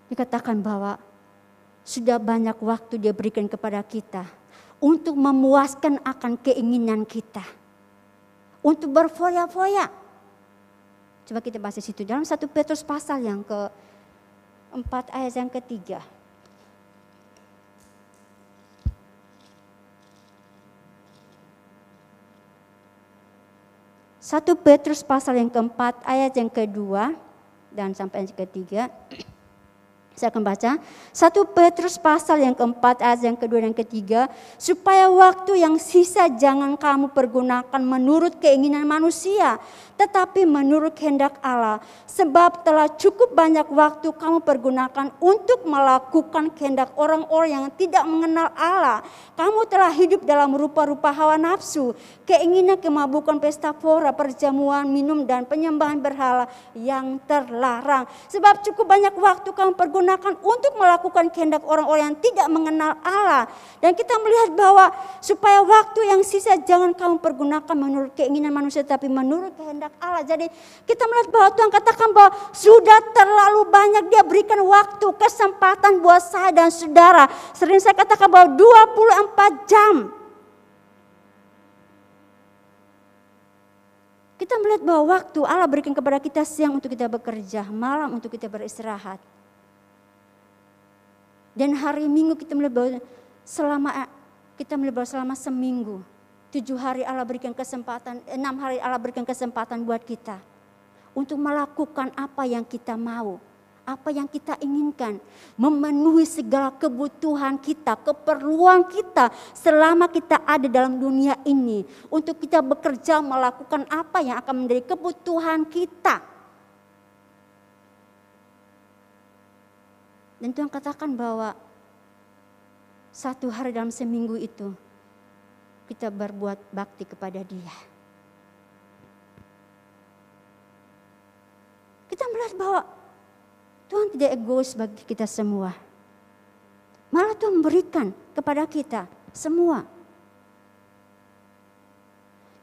dikatakan bahwa sudah banyak waktu Dia berikan kepada kita untuk memuaskan akan keinginan kita, untuk berfoya-foya. Coba kita bahas di situ dalam 1 Petrus pasal yang keempat, ayat yang ketiga. 1 Petrus pasal yang keempat, ayat yang kedua dan sampai yang ketiga. Saya akan baca 1 Petrus pasal yang keempat, ayat yang kedua dan ketiga. Supaya waktu yang sisa jangan kamu pergunakan menurut keinginan manusia, tetapi menurut kehendak Allah. Sebab telah cukup banyak waktu kamu pergunakan untuk melakukan kehendak orang-orang yang tidak mengenal Allah. Kamu telah hidup dalam rupa-rupa hawa nafsu, keinginan, kemabukan, pesta pora, perjamuan, minum, dan penyembahan berhala yang terlarang. Sebab cukup banyak waktu kamu pergunakan pergunakan untuk melakukan kehendak orang-orang yang tidak mengenal Allah. Dan kita melihat bahwa supaya waktu yang sisa jangan kamu pergunakan menurut keinginan manusia tapi menurut kehendak Allah. Jadi kita melihat bahwa Tuhan katakan bahwa sudah terlalu banyak Dia berikan waktu, kesempatan buat saya dan saudara. Sering saya katakan bahwa 24 jam. Kita melihat bahwa waktu Allah berikan kepada kita siang untuk kita bekerja, malam untuk kita beristirahat. Dan hari Minggu kita melihat bahwa selama seminggu, 7 hari Allah berikan kesempatan, 6 hari Allah berikan kesempatan buat kita untuk melakukan apa yang kita mau, apa yang kita inginkan, memenuhi segala kebutuhan kita, keperluan kita selama kita ada dalam dunia ini, untuk kita bekerja melakukan apa yang akan menjadi kebutuhan kita. Dan Tuhan katakan bahwa 1 hari dalam seminggu itu kita berbuat bakti kepada Dia. Kita melihat bahwa Tuhan tidak egois bagi kita semua. Malah Tuhan memberikan kepada kita semua.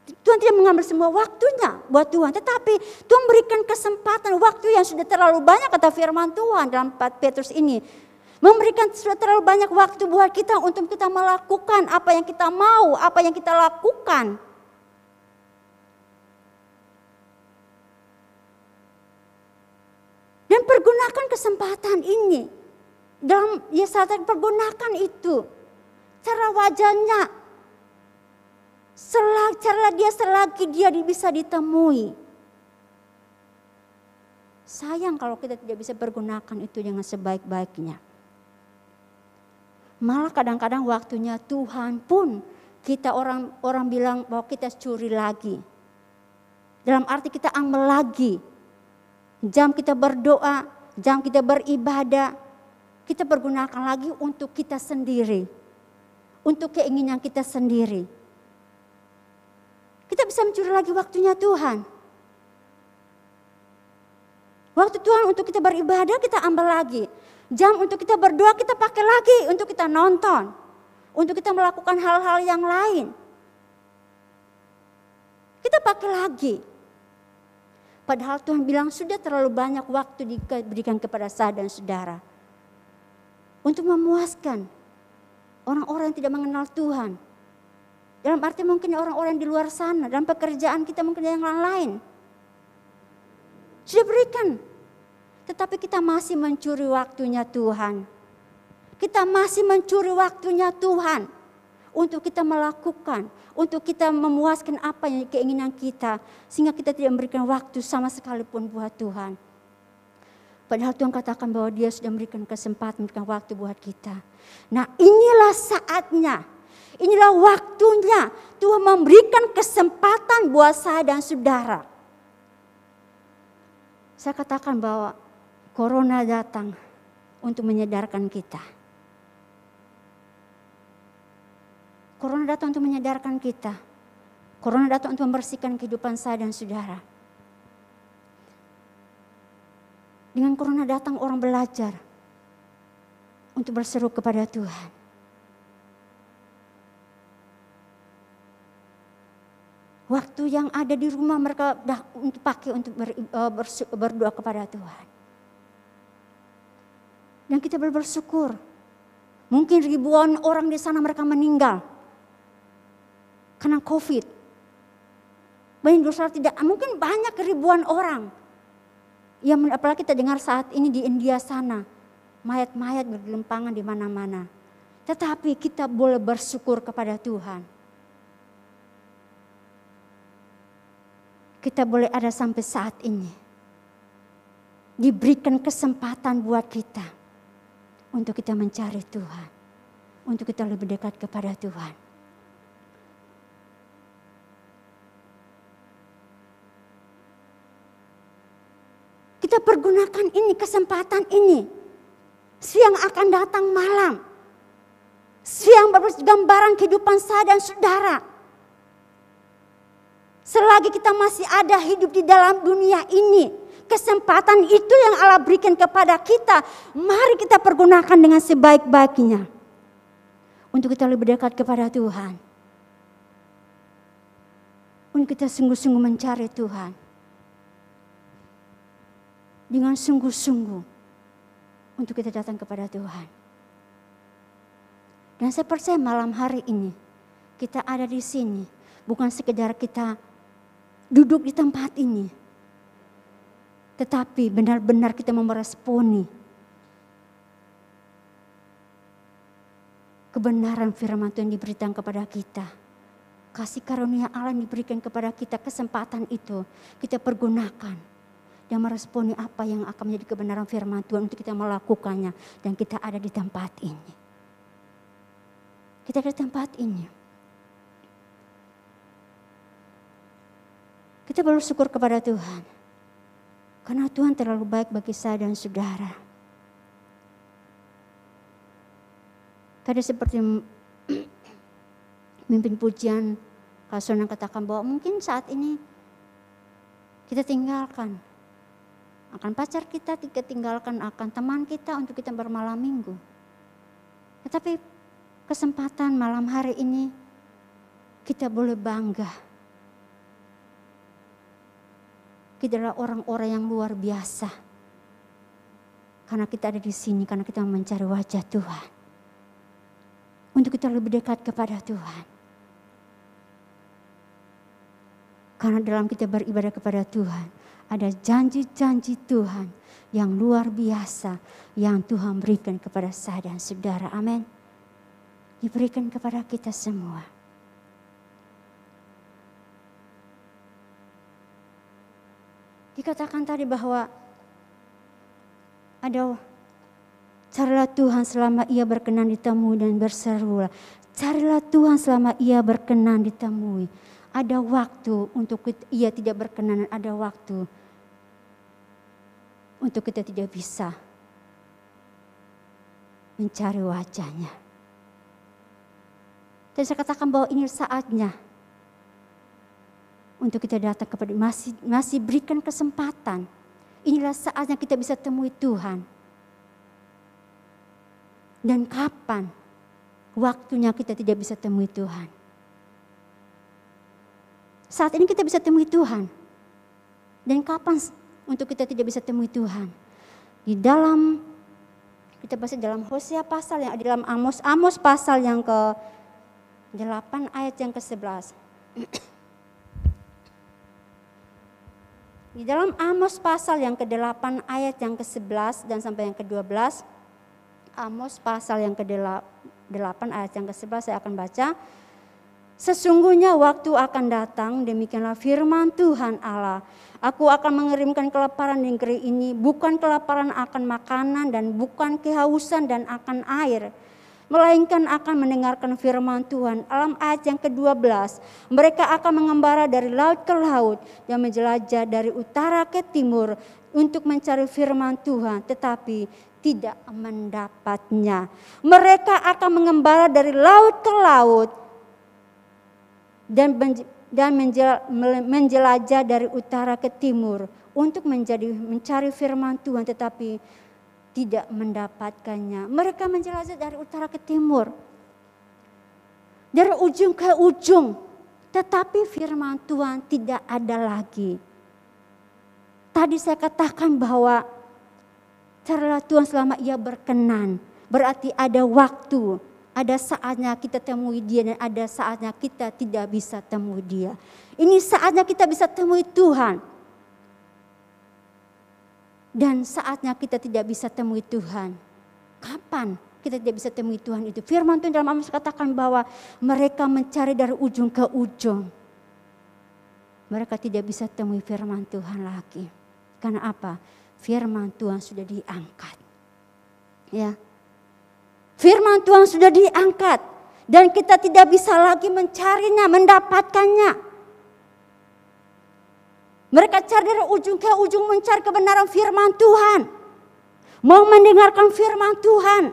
Tuhan tidak mengambil semua waktunya buat Tuhan. Tetapi Tuhan berikan kesempatan waktu yang sudah terlalu banyak, kata firman Tuhan dalam 4 Petrus ini. Memberikan sudah terlalu banyak waktu buat kita untuk kita melakukan apa yang kita mau, apa yang kita lakukan. Dan pergunakan kesempatan ini. Dalam Yesaya pergunakan itu. Cara wajarnya. Selagi dia bisa ditemui. Sayang kalau kita tidak bisa pergunakan itu dengan sebaik-baiknya. Malah kadang-kadang waktunya Tuhan pun kita orang bilang bahwa kita curi lagi. Dalam arti kita ambil lagi. Jam kita berdoa, jam kita beribadah, kita pergunakan lagi untuk kita sendiri. Untuk keinginan kita sendiri. Kita bisa mencuri lagi waktunya Tuhan. Waktu Tuhan untuk kita beribadah kita ambil lagi. Jam untuk kita berdoa kita pakai lagi untuk kita nonton. Untuk kita melakukan hal-hal yang lain. Kita pakai lagi. Padahal Tuhan bilang sudah terlalu banyak waktu diberikan kepada saya dan saudara. Untuk memuaskan orang-orang yang tidak mengenal Tuhan. Dalam arti mungkin orang-orang di luar sana, dalam pekerjaan kita mungkin yang lain. Sudah berikan. Tetapi kita masih mencuri waktunya Tuhan. Kita masih mencuri waktunya Tuhan. Untuk kita melakukan, untuk kita memuaskan apa yang keinginan kita. Sehingga kita tidak memberikan waktu sama sekalipun buat Tuhan. Padahal Tuhan katakan bahwa Dia sudah memberikan kesempatan, memberikan waktu buat kita. Nah inilah saatnya, inilah waktunya Tuhan memberikan kesempatan buat saya dan saudara. Saya katakan bahwa Corona datang untuk menyadarkan kita. Corona datang untuk menyadarkan kita. Corona datang untuk membersihkan kehidupan saya dan saudara. Dengan Corona datang orang belajar untuk berseru kepada Tuhan. Waktu yang ada di rumah mereka untuk pakai untuk berdoa kepada Tuhan. Dan kita bersyukur. Mungkin ribuan orang di sana mereka meninggal. Karena COVID. Banyak dosa tidak, mungkin banyak ribuan orang. Ya apalagi kita dengar saat ini di India sana. Mayat-mayat bergelimpangan di mana-mana. Tetapi kita boleh bersyukur kepada Tuhan. Kita boleh ada sampai saat ini. Diberikan kesempatan buat kita. Untuk kita mencari Tuhan. Untuk kita lebih dekat kepada Tuhan. Kita pergunakan ini, kesempatan ini. Siang akan datang malam. Siang bergambaran kehidupan saya dan saudara. Selagi kita masih ada hidup di dalam dunia ini. kesempatan itu yang Allah berikan kepada kita. Mari kita pergunakan dengan sebaik-baiknya. Untuk kita lebih dekat kepada Tuhan. Untuk kita sungguh-sungguh mencari Tuhan. Dengan sungguh-sungguh. Untuk kita datang kepada Tuhan. Dan saya percaya malam hari ini. Kita ada di sini. Bukan sekedar kita duduk di tempat ini. Tetapi benar-benar kita meresponi kebenaran firman Tuhan diberikan kepada kita. Kasih karunia Allah diberikan kepada kita, kesempatan itu kita pergunakan. Dan meresponi apa yang akan menjadi kebenaran firman Tuhan untuk kita melakukannya. Dan kita ada di tempat ini. Kita ada di tempat ini. Kita bersyukur kepada Tuhan. Karena Tuhan terlalu baik bagi saya dan saudara. Tadi seperti mimpin pujian, Kak Sonang katakan bahwa mungkin saat ini kita tinggalkan. Akan pacar kita tinggalkan, akan teman kita untuk kita bermalam minggu. Tetapi kesempatan malam hari ini kita boleh bangga. Kita adalah orang-orang yang luar biasa. Karena kita ada di sini, karena kita mencari wajah Tuhan. Untuk kita lebih dekat kepada Tuhan. Karena dalam kita beribadah kepada Tuhan, ada janji-janji Tuhan yang luar biasa yang Tuhan berikan kepada saya dan saudara. Amin. Diberikan kepada kita semua. Dikatakan tadi bahwa ada carilah Tuhan selama ia berkenan ditemui dan berserulah. Carilah Tuhan selama ia berkenan ditemui. Ada waktu untuk ia tidak berkenan, ada waktu untuk kita tidak bisa mencari wajahnya. Dan saya katakan bahwa ini saatnya untuk kita datang kepada masih berikan kesempatan. Inilah saatnya kita bisa temui Tuhan. Dan kapan waktunya kita tidak bisa temui Tuhan? Saat ini kita bisa temui Tuhan. Dan kapan untuk kita tidak bisa temui Tuhan? Di dalam, kita baca dalam Hosea pasal yang di dalam Amos pasal yang ke-8 ayat yang ke-11. Di dalam Amos pasal yang ke-8 ayat yang ke-11 dan sampai yang ke-12. Amos pasal yang ke-8 ayat yang ke-11 saya akan baca. Sesungguhnya waktu akan datang, demikianlah firman Tuhan Allah. Aku akan mengirimkan kelaparan di negeri ini, bukan kelaparan akan makanan dan bukan kehausan dan akan air. Melainkan akan mendengarkan firman Tuhan. Dalam ayat yang ke-12, mereka akan mengembara dari laut ke laut dan menjelajah dari utara ke timur untuk mencari firman Tuhan, tetapi tidak mendapatnya. Mereka akan mengembara dari laut ke laut dan menjelajah dari utara ke timur untuk mencari firman Tuhan, tetapi tidak mendapatkannya. Mereka menjelajah dari utara ke timur, dari ujung ke ujung, tetapi firman Tuhan tidak ada lagi. Tadi saya katakan bahwa carilah Tuhan selama ia berkenan, berarti ada waktu, ada saatnya kita temui dia dan ada saatnya kita tidak bisa temui dia. Ini saatnya kita bisa temui Tuhan. Dan saatnya kita tidak bisa temui Tuhan. Kapan kita tidak bisa temui Tuhan itu? Firman Tuhan dalam Amos katakan bahwa mereka mencari dari ujung ke ujung. Mereka tidak bisa temui firman Tuhan lagi. Karena apa? Firman Tuhan sudah diangkat. Ya. Firman Tuhan sudah diangkat. Dan kita tidak bisa lagi mencarinya, mendapatkannya. Mereka cari dari ujung ke ujung mencari kebenaran firman Tuhan. Mau mendengarkan firman Tuhan.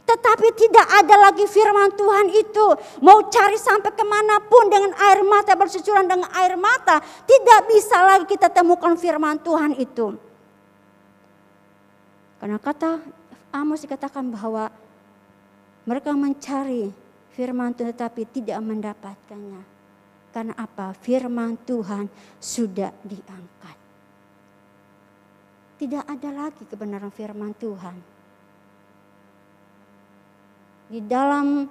Tetapi tidak ada lagi firman Tuhan itu. Mau cari sampai kemanapun dengan air mata, bersucuran dengan air mata, tidak bisa lagi kita temukan firman Tuhan itu. Karena kata Amos dikatakan bahwa mereka mencari firman Tuhan tetapi tidak mendapatkannya. Karena apa? Firman Tuhan sudah diangkat. Tidak ada lagi kebenaran firman Tuhan. Di dalam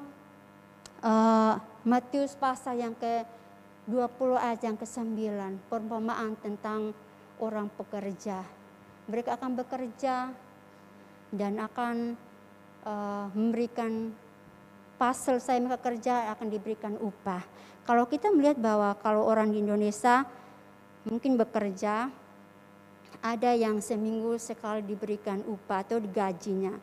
Matius pasal yang ke-20 ayat yang ke-9, perumpamaan tentang orang pekerja. Mereka akan bekerja dan akan memberikan pas selesai mereka kerja akan diberikan upah. Kalau kita melihat bahwa kalau orang di Indonesia mungkin bekerja, ada yang seminggu sekali diberikan upah atau digajinya.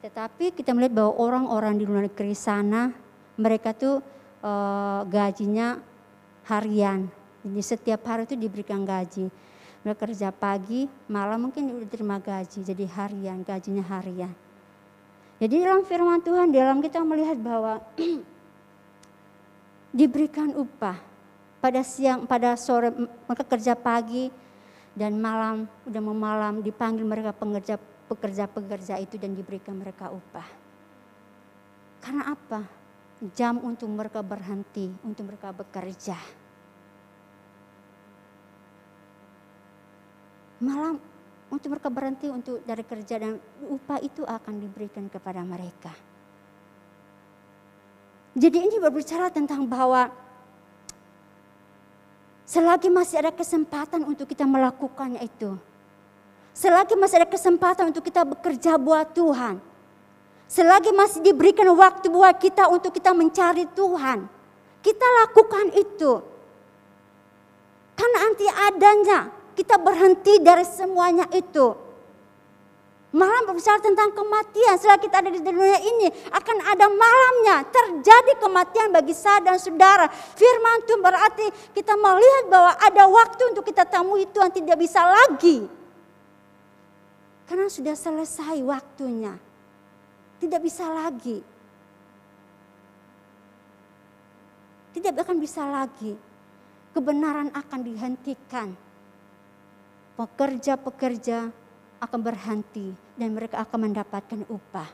Tetapi kita melihat bahwa orang-orang di luar negeri sana, mereka tuh gajinya harian. Jadi setiap hari itu diberikan gaji. Mereka kerja pagi, malam mungkin udah terima gaji. Jadi harian, gajinya harian. Jadi dalam firman Tuhan, dalam kita melihat bahwa diberikan upah. Pada siang, pada sore mereka kerja pagi dan malam, udah mau malam dipanggil mereka pekerja itu dan diberikan mereka upah. Karena apa? Jam untuk mereka berhenti, untuk mereka bekerja. Malam untuk mereka berhenti untuk dari kerja dan upah itu akan diberikan kepada mereka. Jadi ini berbicara tentang bahwa selagi masih ada kesempatan untuk kita melakukannya itu. Selagi masih ada kesempatan untuk kita bekerja buat Tuhan. Selagi masih diberikan waktu buat kita untuk kita mencari Tuhan. Kita lakukan itu. Karena nanti adanya kita berhenti dari semuanya itu. Malam berbicara tentang kematian. Selagi kita ada di dunia ini akan ada malamnya. Terjadi kematian bagi saya dan saudara. Firman Tuhan berarti kita melihat bahwa ada waktu untuk kita temui Tuhan tidak bisa lagi. Karena sudah selesai waktunya. Tidak bisa lagi. Tidak akan bisa lagi. Kebenaran akan dihentikan. Pekerja-pekerja akan berhenti dan mereka akan mendapatkan upah.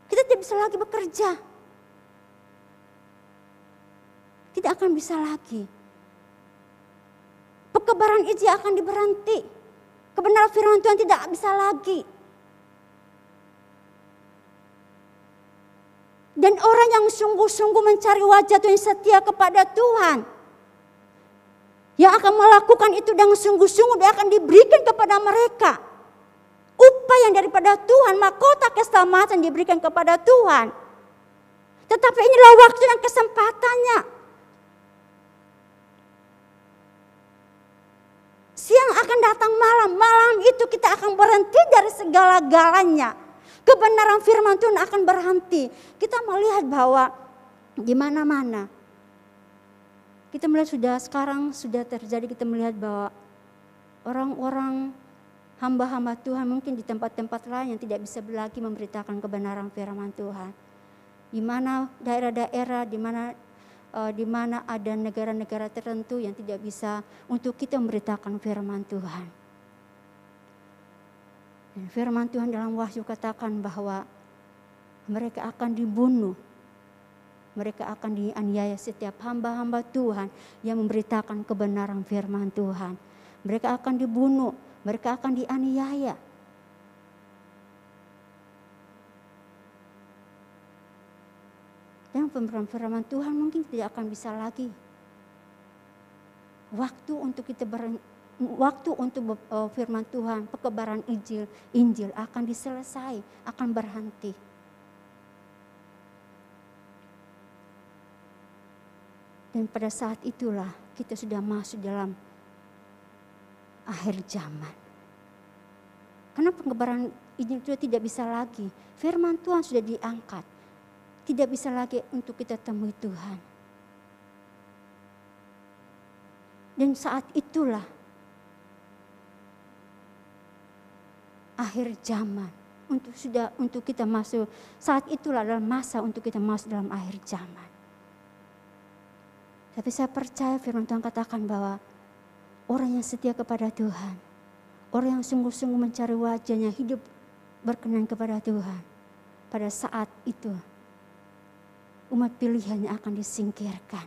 Kita tidak bisa lagi bekerja. Tidak akan bisa lagi. Pekebaran Injil akan diberhenti. Kebenaran firman Tuhan tidak bisa lagi. Dan orang yang sungguh-sungguh mencari wajah Tuhan setia kepada Tuhan. Yang akan melakukan itu dengan sungguh-sungguh dia akan diberikan kepada mereka. Upah yang daripada Tuhan, mahkota keselamatan diberikan kepada Tuhan. Tetapi inilah waktu dan kesempatannya. Siang akan datang malam, malam itu kita akan berhenti dari segala-galanya. Kebenaran firman Tuhan akan berhenti. Kita melihat bahwa di mana-mana. Kita melihat sekarang sudah terjadi, kita melihat bahwa orang-orang hamba-hamba Tuhan mungkin di tempat-tempat lain yang tidak bisa lagi memberitakan kebenaran firman Tuhan. Di mana daerah-daerah, di mana ada negara-negara tertentu yang tidak bisa untuk kita memberitakan firman Tuhan. Dan firman Tuhan dalam Wahyu katakan bahwa mereka akan dibunuh. Mereka akan dianiaya setiap hamba-hamba Tuhan yang memberitakan kebenaran firman Tuhan. Mereka akan dibunuh, mereka akan dianiaya. Dan pemberian firman Tuhan mungkin tidak akan bisa lagi. Waktu untuk firman Tuhan, pekebaran Injil akan diselesai, akan berhenti. Dan pada saat itulah kita sudah masuk dalam akhir zaman. Karena penyebaran Injil itu tidak bisa lagi. Firman Tuhan sudah diangkat. Tidak bisa lagi untuk kita temui Tuhan. Dan saat itulah akhir zaman untuk kita masuk. Saat itulah adalah masa untuk kita masuk dalam akhir zaman. Tapi saya percaya firman Tuhan katakan bahwa orang yang setia kepada Tuhan, orang yang sungguh-sungguh mencari wajahnya, hidup berkenan kepada Tuhan, pada saat itu umat pilihannya akan disingkirkan,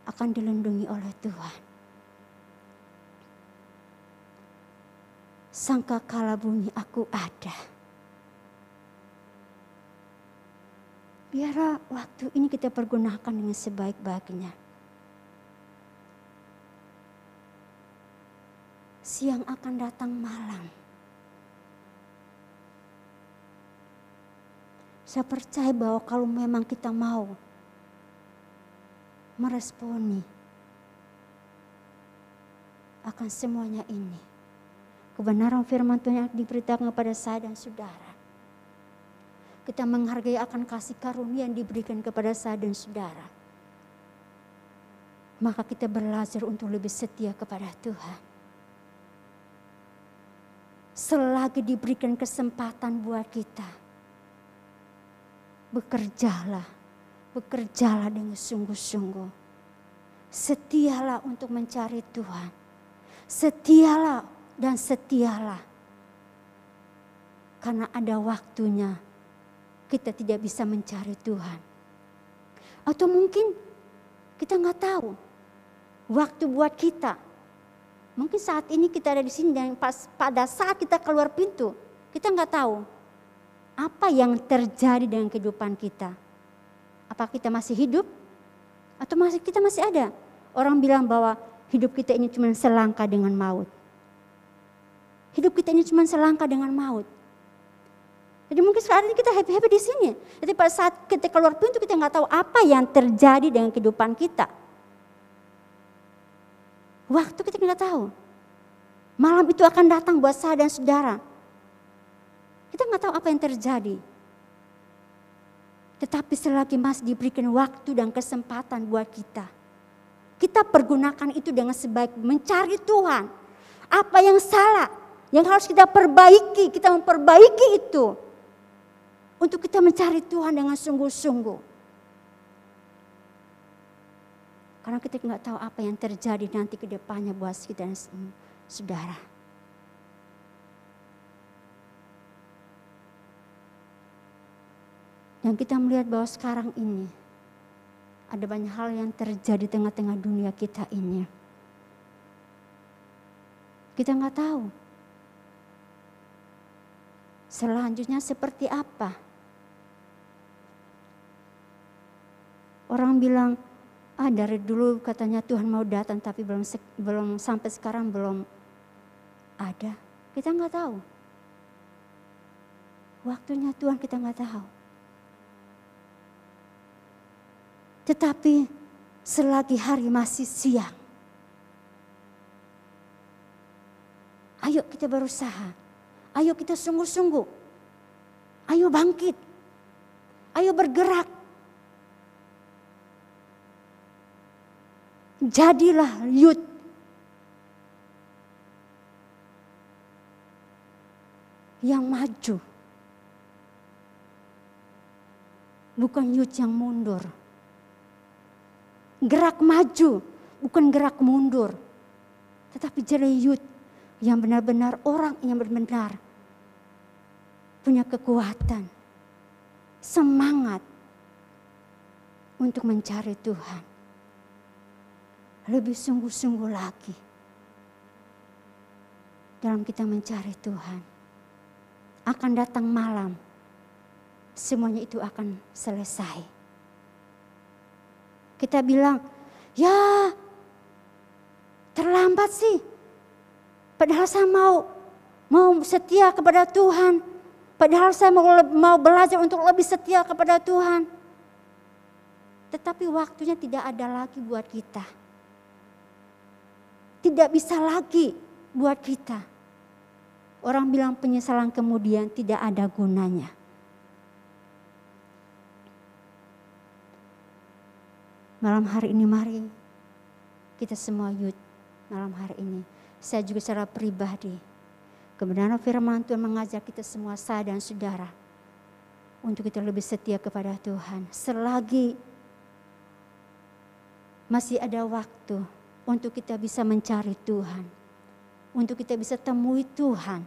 akan dilindungi oleh Tuhan. Sangka kala bunyi aku ada. Biarlah waktu ini kita pergunakan dengan sebaik-baiknya. Siang akan datang malam. Saya percaya bahwa kalau memang kita mau meresponi akan semuanya ini, kebenaran firman Tuhan yang diberitakan kepada saya dan saudara, kita menghargai akan kasih karunia yang diberikan kepada saya dan saudara, maka kita belajar untuk lebih setia kepada Tuhan. Selagi diberikan kesempatan buat kita, bekerjalah dengan sungguh-sungguh. Setialah untuk mencari Tuhan. Setialah dan setialah. Karena ada waktunya kita tidak bisa mencari Tuhan. Atau mungkin kita nggak tahu waktu buat kita. Mungkin saat ini kita ada di sini dan pada saat kita keluar pintu, kita nggak tahu apa yang terjadi dengan kehidupan kita. Apa kita masih hidup? Atau kita masih ada? Orang bilang bahwa hidup kita ini cuma selangkah dengan maut. Hidup kita ini cuma selangkah dengan maut. Jadi mungkin saat ini kita happy-happy di sini. Jadi pada saat kita keluar pintu kita nggak tahu apa yang terjadi dengan kehidupan kita. Waktu kita nggak tahu. Malam itu akan datang buat saya dan saudara. Kita nggak tahu apa yang terjadi. Tetapi selagi masih diberikan waktu dan kesempatan buat kita, kita pergunakan itu dengan sebaik, mencari Tuhan. Apa yang salah, yang harus kita perbaiki, kita memperbaiki itu. Untuk kita mencari Tuhan dengan sungguh-sungguh. Karena kita nggak tahu apa yang terjadi nanti ke depannya buat kita dan saudara. Dan kita melihat bahwa sekarang ini ada banyak hal yang terjadi di tengah-tengah dunia kita ini. Kita nggak tahu selanjutnya seperti apa. Orang bilang, dari dulu katanya Tuhan mau datang tapi belum sampai sekarang belum ada. Kita nggak tahu. Waktunya Tuhan kita nggak tahu. Tetapi selagi hari masih siang, ayo kita berusaha. Ayo kita sungguh-sungguh. Ayo bangkit. Ayo bergerak. Jadilah youth. Yang maju. Bukan youth yang mundur. Gerak maju, bukan gerak mundur. Tetapi jadi youth yang benar-benar orang yang benar-benar punya kekuatan, semangat untuk mencari Tuhan. Lebih sungguh-sungguh lagi dalam kita mencari Tuhan. Akan datang malam, semuanya itu akan selesai. Kita bilang, ya terlambat sih. Padahal saya mau setia kepada Tuhan. Padahal saya mau belajar untuk lebih setia kepada Tuhan. Tetapi waktunya tidak ada lagi buat kita. Tidak bisa lagi buat kita. Orang bilang penyesalan kemudian tidak ada gunanya. Malam hari ini mari kita semua youth malam hari ini. Saya juga secara pribadi Kebenaran firman Tuhan mengajak kita semua, saya dan saudara, untuk kita lebih setia kepada Tuhan. Selagi masih ada waktu untuk kita bisa mencari Tuhan, untuk kita bisa temui Tuhan,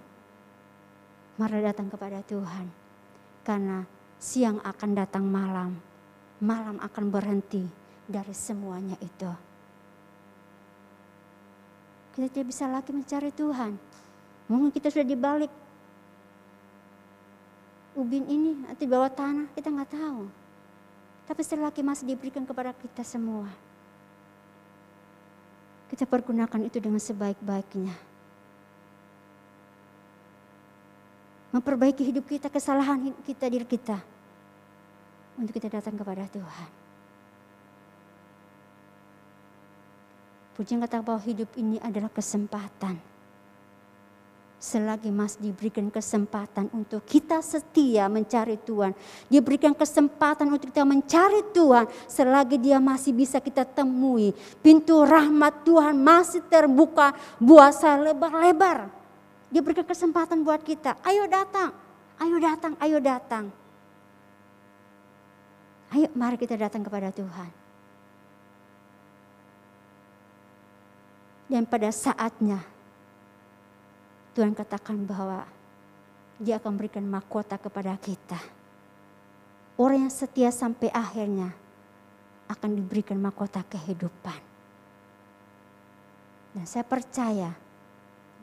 mari datang kepada Tuhan. Karena siang akan datang malam, malam akan berhenti dari semuanya itu. Kita tidak bisa lagi mencari Tuhan. Mungkin kita sudah di balik ubin ini, nanti di bawah tanah, kita nggak tahu. Tapi selagi masih diberikan kepada kita semua, kita pergunakan itu dengan sebaik-baiknya. Memperbaiki hidup kita, kesalahan kita, diri kita, untuk kita datang kepada Tuhan. Pujian kata bahwa hidup ini adalah kesempatan. Selagi masih diberikan kesempatan untuk kita setia mencari Tuhan, diberikan kesempatan untuk kita mencari Tuhan, selagi dia masih bisa kita temui, pintu rahmat Tuhan masih terbuka buat saya lebar-lebar. Dia berikan kesempatan buat kita, ayo datang, ayo datang, ayo datang. Ayo mari kita datang kepada Tuhan. Dan pada saatnya Tuhan katakan bahwa dia akan berikan mahkota kepada kita. Orang yang setia sampai akhirnya akan diberikan mahkota kehidupan. Dan saya percaya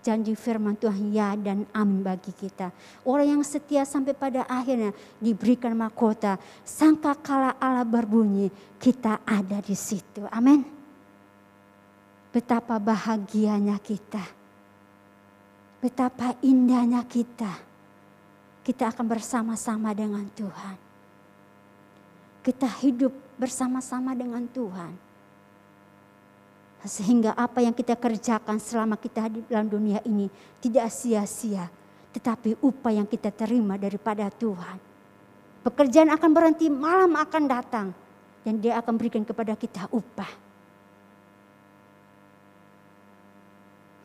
janji firman Tuhan ya dan amin bagi kita. Orang yang setia sampai pada akhirnya diberikan mahkota. Sangkakala Allah berbunyi, kita ada di situ. Amin. Betapa bahagianya kita. Betapa indahnya kita. Kita akan bersama-sama dengan Tuhan. Kita hidup bersama-sama dengan Tuhan. Sehingga apa yang kita kerjakan selama kita di dalam dunia ini tidak sia-sia. Tetapi upah yang kita terima daripada Tuhan. Pekerjaan akan berhenti, malam akan datang. Dan dia akan berikan kepada kita upah.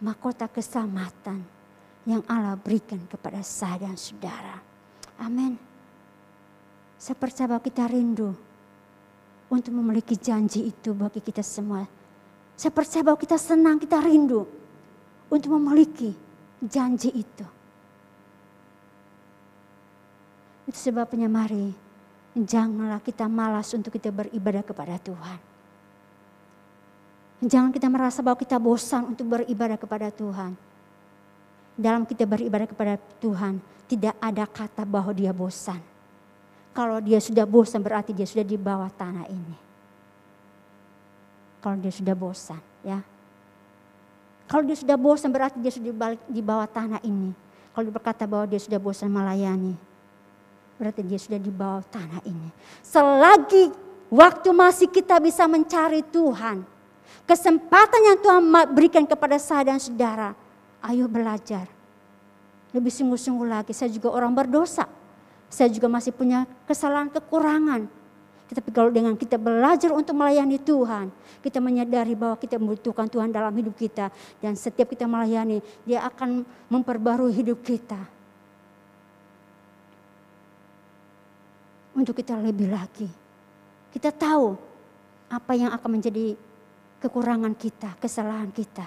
Mahkota keselamatan yang Allah berikan kepada saya dan saudara. Amin. Saya percaya bahwa kita rindu untuk memiliki janji itu bagi kita semua. Saya percaya bahwa kita senang, kita rindu untuk memiliki janji itu. Itu sebabnya mari janganlah kita malas untuk kita beribadah kepada Tuhan. Jangan kita merasa bahwa kita bosan untuk beribadah kepada Tuhan. Dalam kita beribadah kepada Tuhan, tidak ada kata bahwa dia bosan. Kalau dia sudah bosan berarti dia sudah di bawah tanah ini. Kalau dia sudah bosan, ya. Kalau dia sudah bosan berarti dia sudah di bawah tanah ini. Kalau dia berkata bahwa dia sudah bosan melayani, berarti dia sudah di bawah tanah ini. Selagi waktu masih kita bisa mencari Tuhan, kesempatan yang Tuhan berikan kepada saya dan saudara, ayo belajar. Lebih sungguh-sungguh lagi, saya juga orang berdosa. Saya juga masih punya kesalahan, kekurangan. Tetapi kalau dengan kita belajar untuk melayani Tuhan, kita menyadari bahwa kita membutuhkan Tuhan dalam hidup kita. Dan setiap kita melayani, dia akan memperbarui hidup kita. Untuk kita lebih lagi. Kita tahu apa yang akan menjadi kekurangan kita, kesalahan kita.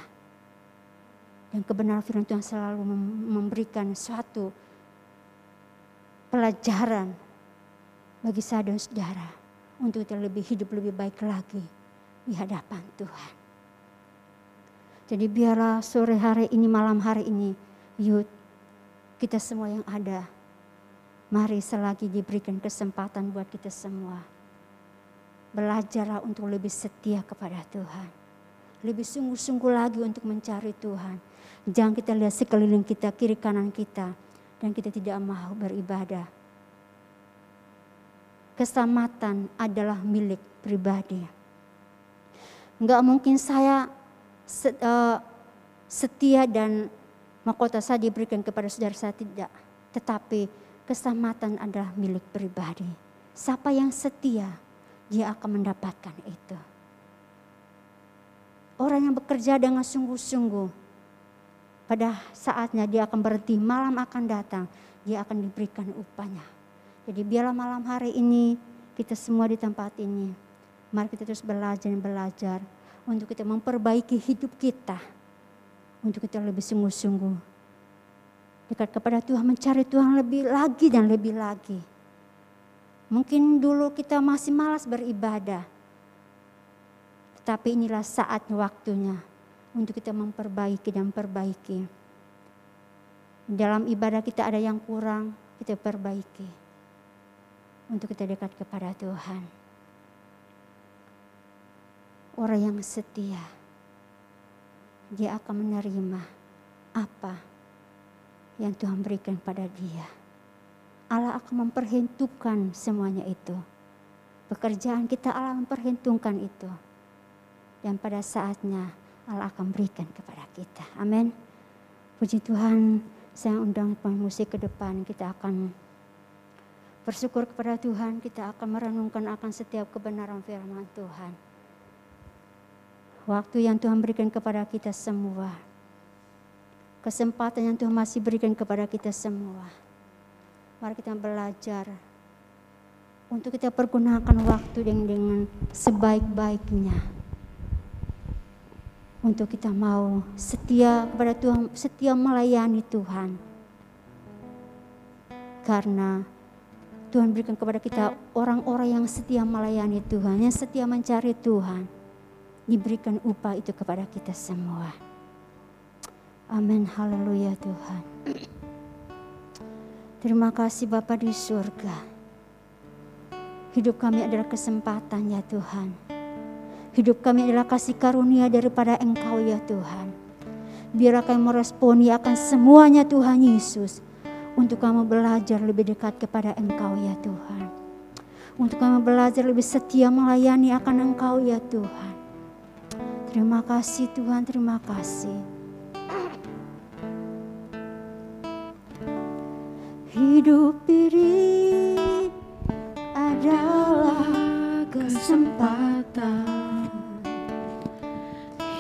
Dan kebenaran firman Tuhan selalu memberikan suatu pelajaran bagi saya dan saudara. Untuk kita lebih hidup lebih baik lagi di hadapan Tuhan. Jadi biarlah sore hari ini, malam hari ini, youth, kita semua yang ada, mari selagi diberikan kesempatan buat kita semua. Belajarlah untuk lebih setia kepada Tuhan. Lebih sungguh-sungguh lagi untuk mencari Tuhan. Jangan kita lihat sekeliling kita, kiri kanan kita. Dan kita tidak mau beribadah. Keselamatan adalah milik pribadi. Enggak mungkin saya setia dan mahkota saya diberikan kepada saudara saya, tidak. Tetapi keselamatan adalah milik pribadi. Siapa yang setia, dia akan mendapatkan itu. Orang yang bekerja dengan sungguh-sungguh, pada saatnya dia akan berhenti, malam akan datang, dia akan diberikan upahnya. Jadi biarlah malam hari ini kita semua di tempat ini, mari kita terus belajar untuk kita memperbaiki hidup kita, untuk kita lebih sungguh-sungguh dekat kepada Tuhan, mencari Tuhan lebih lagi dan lebih lagi. Mungkin dulu kita masih malas beribadah, tetapi inilah saatnya, waktunya untuk kita memperbaiki dan perbaiki. Dalam ibadah kita ada yang kurang, kita perbaiki untuk kita dekat kepada Tuhan. Orang yang setia, dia akan menerima apa yang Tuhan berikan pada dia. Allah akan memperhitungkan semuanya itu. Pekerjaan kita Allah memperhitungkan itu. Dan pada saatnya Allah akan berikan kepada kita. Amin. Puji Tuhan, saya undang pemain musik ke depan. Kita akan bersyukur kepada Tuhan. Kita akan merenungkan akan setiap kebenaran firman Tuhan. Waktu yang Tuhan berikan kepada kita semua. Kesempatan yang Tuhan masih berikan kepada kita semua. Mari kita belajar untuk kita pergunakan waktu dengan sebaik-baiknya. Untuk kita mau setia kepada Tuhan, setia melayani Tuhan. Karena Tuhan berikan kepada kita orang-orang yang setia melayani Tuhan, yang setia mencari Tuhan. Diberikan upah itu kepada kita semua. Amin, haleluya Tuhan. Terima kasih Bapa di surga. Hidup kami adalah kesempatan ya Tuhan. Hidup kami adalah kasih karunia daripada Engkau ya Tuhan. Biar kami meresponi akan semuanya Tuhan Yesus. Untuk kami belajar lebih dekat kepada Engkau ya Tuhan. Untuk kami belajar lebih setia melayani akan Engkau ya Tuhan. Terima kasih Tuhan, terima kasih. Hidup ini adalah kesempatan.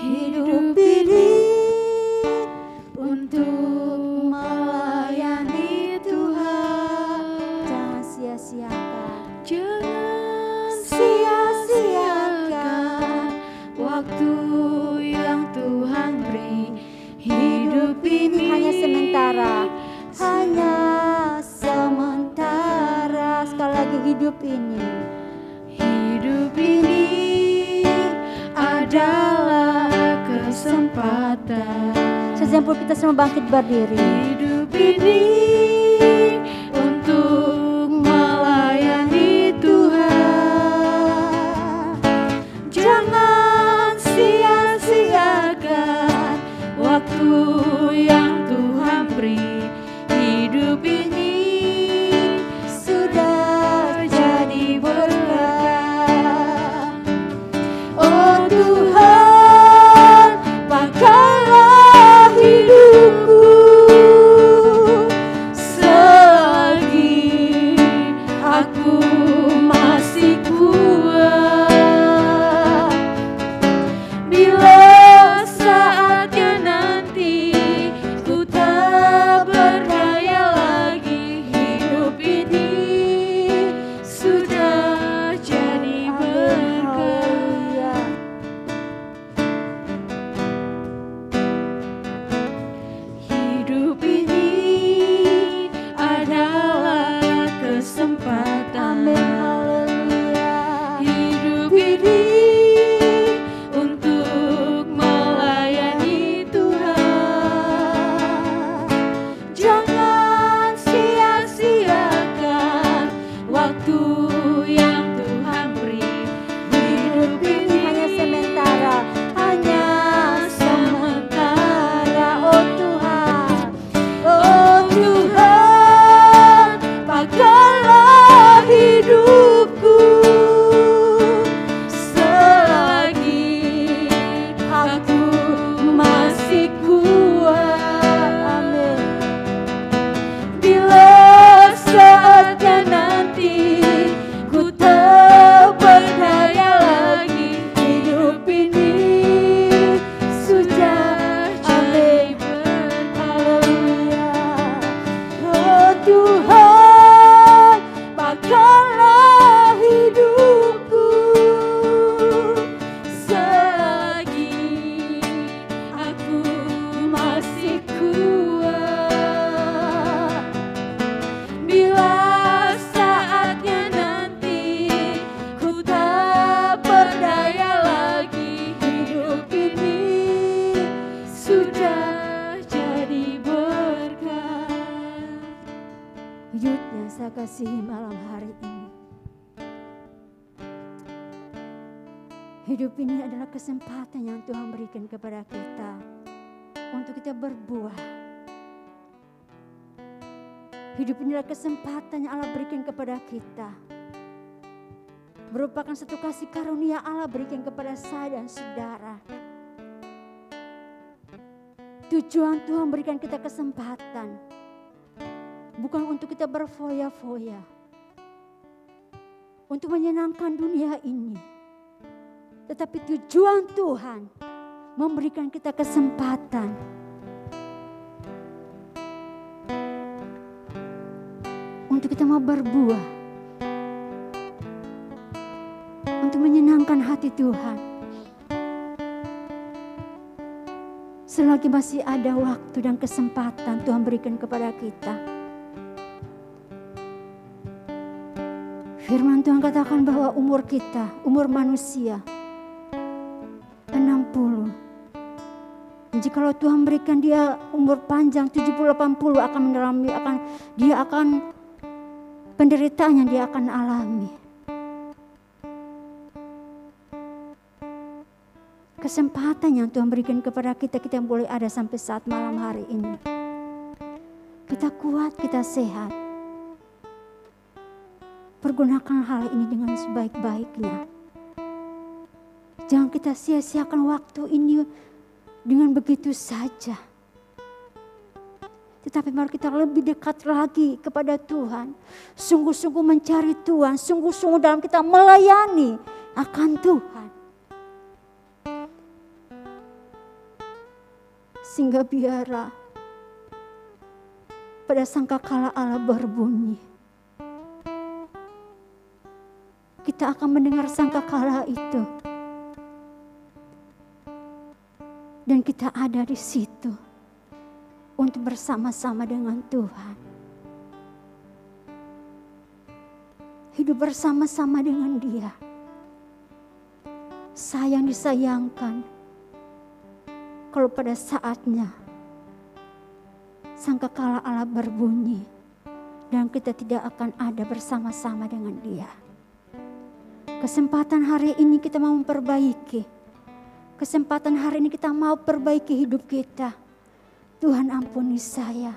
Hidup ini untuk melayani Tuhan. Jangan sia-siakan. Jangan sia-siakan waktu yang Tuhan beri. Hidup ini hanya sementara. Hanya sementara. Sekali lagi hidup ini. Hidup ini adalah kesempatan. Sejempur kita semua bangkit berdiri. Hidup ini untuk melayani Tuhan. Jangan sia-siakan waktu yang Tuhan beri. Hidup ini sudah jadi berkah. Oh Tuhan, pakailah hidupku yang saya kasihi malam hari ini. Hidup ini adalah kesempatan yang Tuhan berikan kepada kita untuk kita berbuah. Hidup ini adalah kesempatan yang Allah berikan kepada kita. Merupakan satu kasih karunia Allah berikan kepada saya dan saudara. Tujuan Tuhan berikan kita kesempatan. Bukan untuk kita berfoya-foya. Untuk menyenangkan dunia ini. Tetapi tujuan Tuhan memberikan kita kesempatan. Untuk kita mau berbuah. Untuk menyenangkan hati Tuhan. Selagi masih ada waktu dan kesempatan Tuhan berikan kepada kita. Firman Tuhan katakan bahwa umur kita, umur manusia 60. Jikalau Tuhan berikan dia umur panjang 70-80 akan mengalami penderitaan yang dia akan alami. Kesempatan yang Tuhan berikan kepada kita yang boleh ada sampai saat malam hari ini. Kita kuat, kita sehat. Pergunakan hal ini dengan sebaik-baiknya. Jangan kita sia-siakan waktu ini dengan begitu saja. Tetapi mari kita lebih dekat lagi kepada Tuhan. Sungguh-sungguh mencari Tuhan, sungguh-sungguh dalam kita melayani akan Tuhan. Sehingga biarlah pada sangkakala Allah berbunyi, kita akan mendengar sangkakala itu. Dan kita ada di situ untuk bersama-sama dengan Tuhan. Hidup bersama-sama dengan Dia. Sayang disayangkan. Kalau pada saatnya sangkakala Allah berbunyi dan kita tidak akan ada bersama-sama dengan Dia. Kesempatan hari ini kita mau memperbaiki. Kesempatan hari ini kita mau perbaiki hidup kita. Tuhan ampuni saya.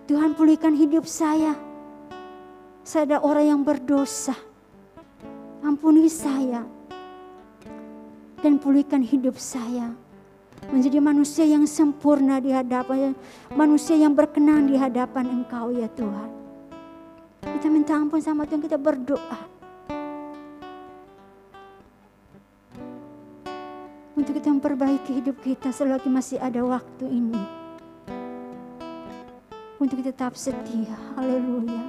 Tuhan pulihkan hidup saya. Saya ada orang yang berdosa. Ampuni saya. Dan pulihkan hidup saya. Menjadi manusia yang sempurna di hadapan, manusia yang berkenan di hadapan Engkau ya Tuhan. Kita minta ampun sama Tuhan, kita berdoa. Untuk kita memperbaiki hidup kita selagi masih ada waktu ini. Untuk kita tetap setia, haleluya.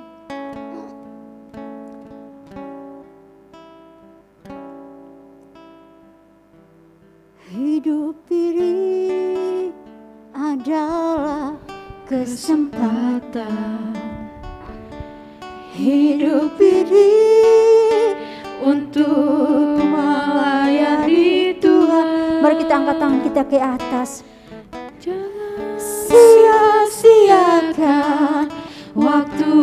Hidup ini adalah kesempatan. Hidup ini untuk melayani Tuhan. Mari kita angkat tangan kita ke atas. Jangan sia-siakan waktu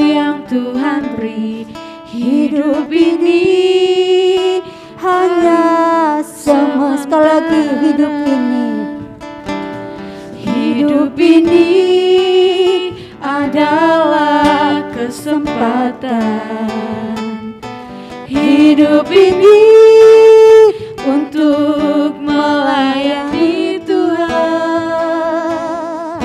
yang Tuhan beri. Hidup ini hanya sekali lagi hidup ini. Hidup ini adalah kesempatan. Hidup ini untuk melayani Tuhan.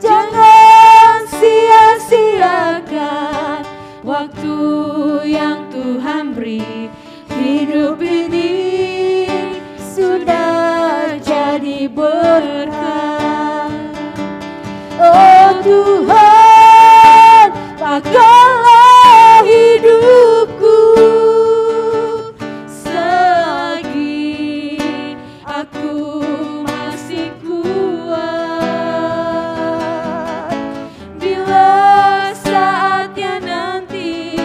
Jangan sia-siakan waktu yang Tuhan beri. Hidup ini sudah jadi berkah. Oh Tuhan, pakailah hidupku selagi aku masih kuat. Bila saatnya nanti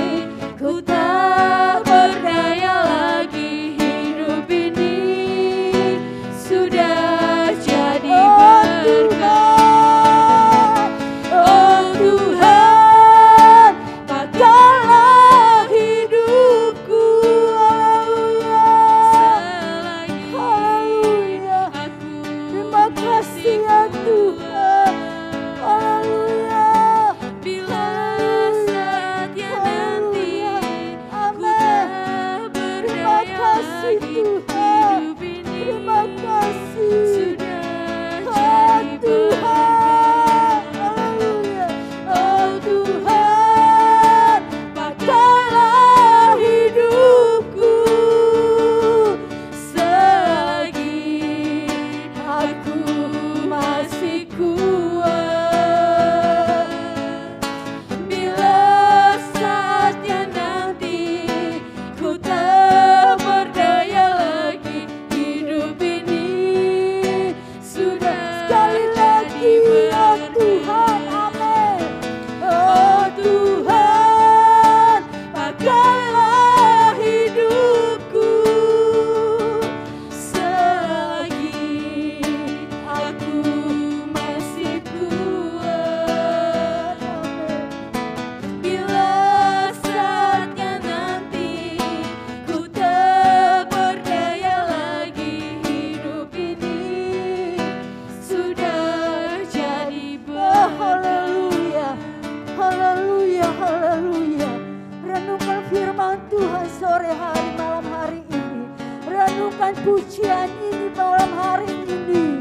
renungkan firman Tuhan sore hari malam hari ini. Renungkan pujian ini malam hari ini.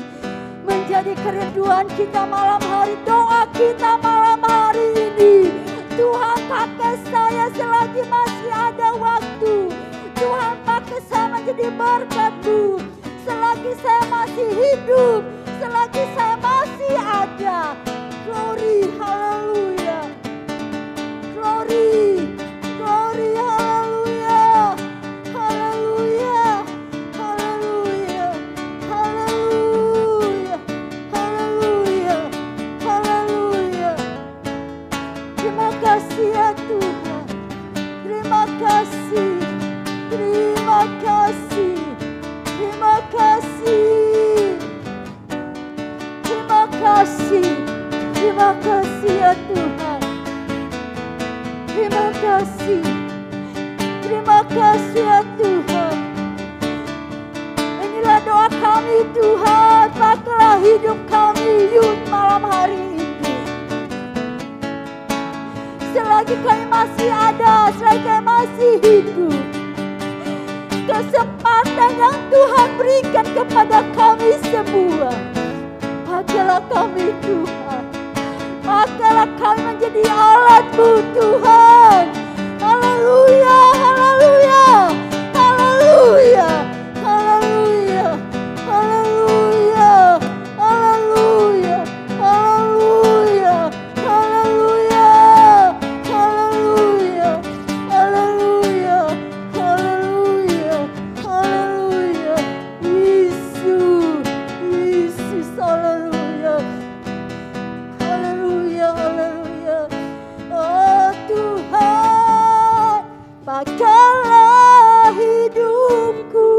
Menjadi kerinduan kita malam hari, doa kita malam hari ini. Tuhan pakai saya selagi masih ada waktu. Tuhan pakai saya menjadi berkat-Mu. Selagi saya masih hidup, selagi saya masih ada. Glory, haleluya. Glory, glory, haleluya. Haleluya, haleluya, haleluya, haleluya, haleluya. Terima kasih ya Tuhan. Terima kasih. Terima kasih. Terima kasih. Terima kasih. Terima kasih ya Tuhan. Terima kasih. Terima kasih ya Tuhan. Inilah doa kami Tuhan. Pakailah hidup kami Youth malam hari ini. Selagi kami masih ada, selagi kami masih hidup, kesempatan yang Tuhan berikan kepada kami semua, pakailah kami Tuhan. Pakailah kami menjadi alat-Mu Tuhan. Haleluya, haleluya, haleluya, haleluya, haleluya, haleluya, haleluya, haleluya, haleluya, haleluya, haleluya, haleluya. Yesus, Yesus, haleluya. Haleluya, haleluya. Oh Tuhan, pakailah hidupku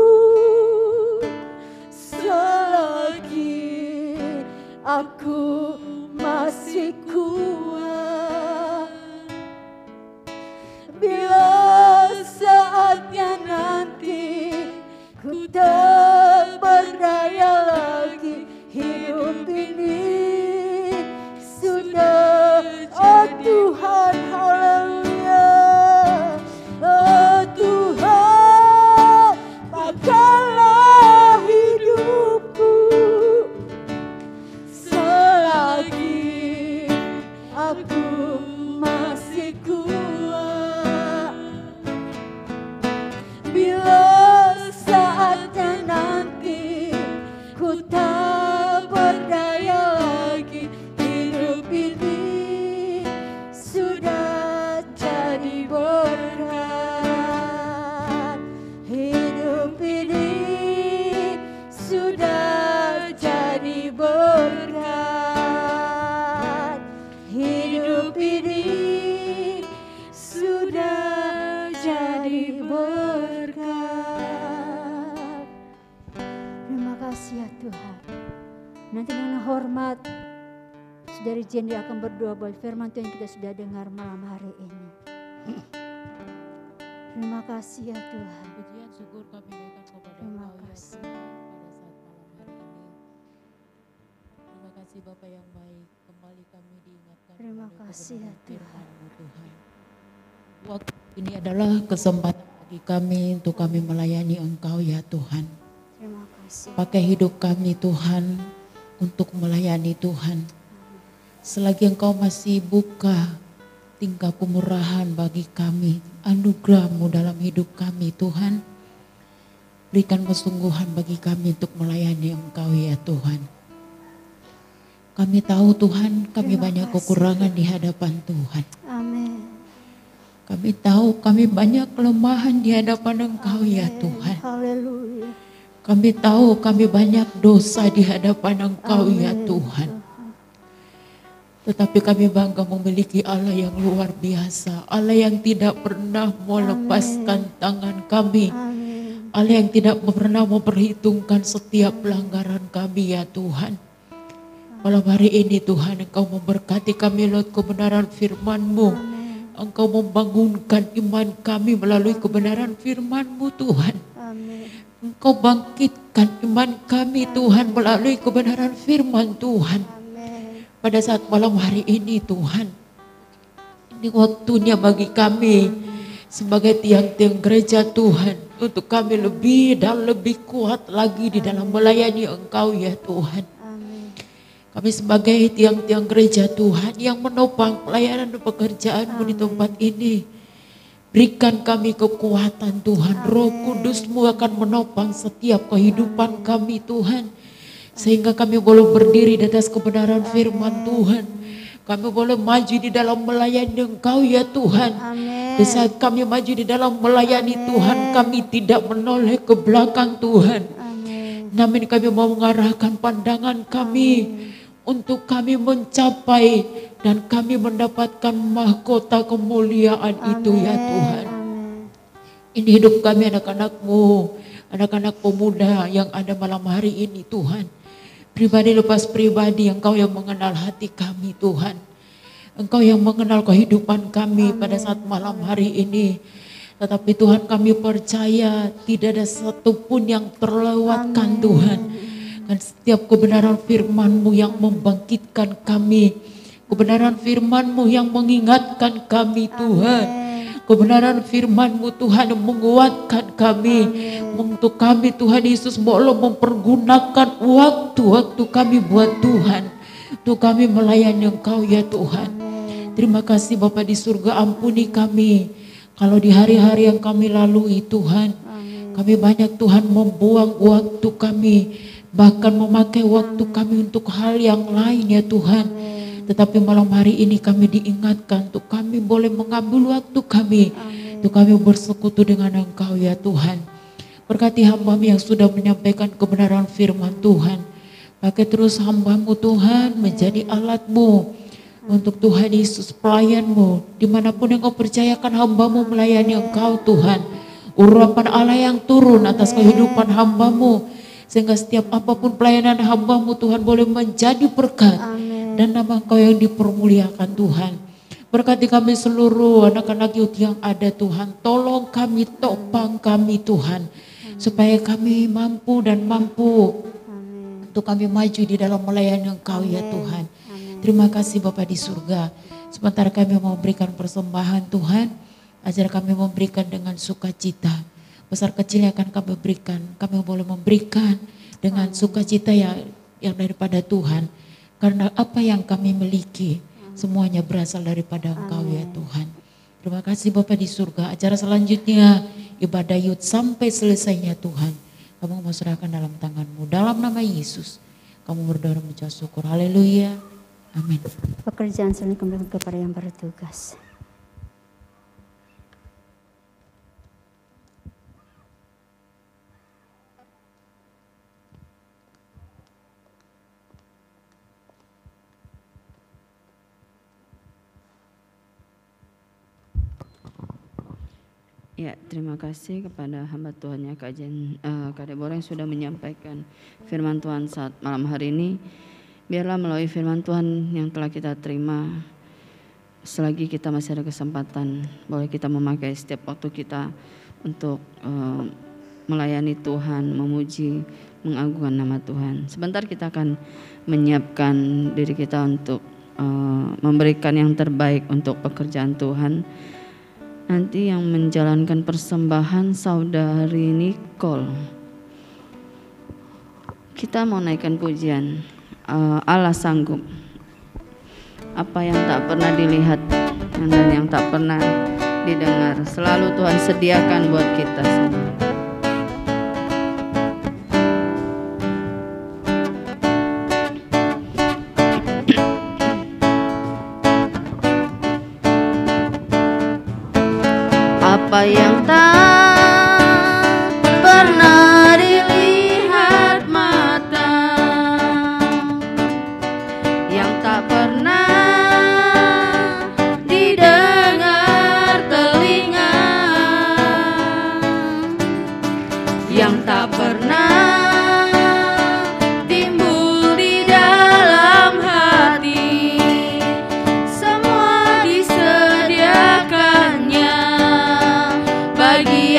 selagi aku masih kuat. Bila saatnya nanti ku tak berdaya lagi, hidup ini sudah, oh Tuhan, haleluya. Oh Tuhan, pakailah hidupku selagi aku masih kuat. Bila saatnya nanti ku tak berdaya lagi, hidup ini sudah jadi berkat. Hidup ini sudah jadi berkat. Hidup ini sudah jadi berkat. Terima kasih ya Tuhan. Nanti dengan hormat Saudari Jendi akan berdoa buat firman Tuhan yang kita sudah dengar malam hari ini. Terima kasih ya Tuhan. Pujian syukur kami naikkan kepada Terima Engkau ya kasih. Tuhan, pada saat malam hari ini. Terima kasih Bapa yang baik, kembali kami diingatkan Terima oleh kasih ya kebenaran Tuhan. firman-Mu Tuhan. Waktu ini adalah kesempatan bagi kami untuk kami melayani Engkau ya Tuhan. Terima kasih. Pakai hidup kami Tuhan untuk melayani Tuhan. Selagi Engkau masih buka tingkah kemurahan bagi kami, anugerah-Mu dalam hidup kami Tuhan. Berikan kesungguhan bagi kami untuk melayani Engkau ya Tuhan. Kami tahu Tuhan, kami Terima banyak kasih, kekurangan di hadapan Tuhan. Amin. Kami tahu kami banyak kelemahan di hadapan Engkau ya Amin. Tuhan. Haleluya. Kami tahu kami banyak dosa di hadapan Engkau ya Amin. Tuhan. Tetapi kami bangga memiliki Allah yang luar biasa. Allah yang tidak pernah mau lepaskan tangan kami. Amin. Allah yang tidak pernah memperhitungkan setiap pelanggaran kami ya Tuhan. Malam hari ini Tuhan, Engkau memberkati kami lewat kebenaran firman-Mu. Engkau membangunkan iman kami melalui kebenaran firman-Mu Tuhan. Amin. Engkau bangkitkan iman kami Tuhan melalui kebenaran firman Tuhan. Amin. Pada saat malam hari ini Tuhan, ini waktunya bagi kami sebagai tiang-tiang gereja Tuhan, untuk kami lebih dan lebih kuat lagi di dalam melayani Engkau ya Tuhan. Kami sebagai tiang-tiang gereja Tuhan yang menopang pelayanan dan pekerjaan-Mu di tempat ini. Berikan kami kekuatan Tuhan. Roh Kudus-Mu akan menopang setiap kehidupan kami Tuhan. Sehingga kami boleh berdiri di atas kebenaran firman Tuhan. Kami boleh maju di dalam melayani Engkau ya Tuhan. Di saat kami maju di dalam melayani Tuhan, kami tidak menoleh ke belakang Tuhan. Namun kami mau mengarahkan pandangan kami untuk kami mencapai dan kami mendapatkan mahkota kemuliaan itu ya Tuhan. Ini hidup kami anak-anak-Mu, anak-anak pemuda yang ada malam hari ini Tuhan. Pribadi lepas pribadi, Engkau yang mengenal hati kami Tuhan. Engkau yang mengenal kehidupan kami pada saat malam hari ini. Tetapi Tuhan, kami percaya tidak ada satupun yang terlewatkan Tuhan. Dan setiap kebenaran firman-Mu yang membangkitkan kami. Kebenaran firman-Mu yang mengingatkan kami Tuhan. Kebenaran firman-Mu Tuhan yang menguatkan kami. Untuk kami Tuhan Yesus boleh mempergunakan waktu-waktu kami buat Tuhan. Untuk kami melayani Engkau ya Tuhan. Terima kasih Bapa di surga, ampuni kami. Kalau di hari-hari yang kami lalui Tuhan. Kami banyak Tuhan membuang waktu kami. Bahkan memakai waktu kami untuk hal yang lain ya Tuhan. Tetapi malam hari ini kami diingatkan untuk kami boleh mengambil waktu kami. Untuk kami bersekutu dengan Engkau ya Tuhan. Berkati hamba-Mu yang sudah menyampaikan kebenaran firman Tuhan. Pakai terus hamba-Mu Tuhan menjadi alat-Mu. Untuk Tuhan Yesus pelayan-Mu. Dimanapun Engkau percayakan hamba-Mu melayani Engkau Tuhan. Urapan Allah yang turun atas kehidupan hamba-Mu. Sehingga setiap apapun pelayanan hamba-Mu Tuhan boleh menjadi berkat. Dan nama Engkau yang dipermuliakan Tuhan. Berkati kami seluruh anak-anak youth yang ada Tuhan. Tolong kami, topang kami Tuhan. Supaya kami mampu dan mampu. Untuk kami maju di dalam melayani Engkau ya Tuhan. Terima kasih Bapa di surga. Sementara kami mau berikan persembahan Tuhan. Ajar kami memberikan dengan sukacita. Besar kecil yang akan kami berikan, kami boleh memberikan dengan sukacita yang daripada Tuhan. Karena apa yang kami miliki, semuanya berasal daripada Engkau ya Tuhan. Terima kasih Bapa di surga. Acara selanjutnya, ibadah youth sampai selesainya Tuhan. Kamu mau serahkan dalam tangan-Mu. Dalam nama Yesus, kamu berdoa mengucap syukur. Haleluya. Amin. Pekerjaan selanjutnya kembali kepada yang bertugas. Ya, terima kasih kepada hamba Tuhannya Kak Deborah yang sudah menyampaikan firman Tuhan saat malam hari ini. Biarlah melalui firman Tuhan yang telah kita terima, selagi kita masih ada kesempatan, boleh kita memakai setiap waktu kita untuk melayani Tuhan, memuji, mengagungkan nama Tuhan. Sebentar kita akan menyiapkan diri kita untuk memberikan yang terbaik untuk pekerjaan Tuhan. Nanti yang menjalankan persembahan saudari Nicole. Kita mau naikkan pujian. Allah sanggup. Apa yang tak pernah dilihat dan yang tak pernah didengar, selalu Tuhan sediakan buat kita semua. Apa yang tak pernah dilihat mata, yang tak pernah didengar telinga, yang tak pernah timbul di dalam hati, semua disediakannya bagi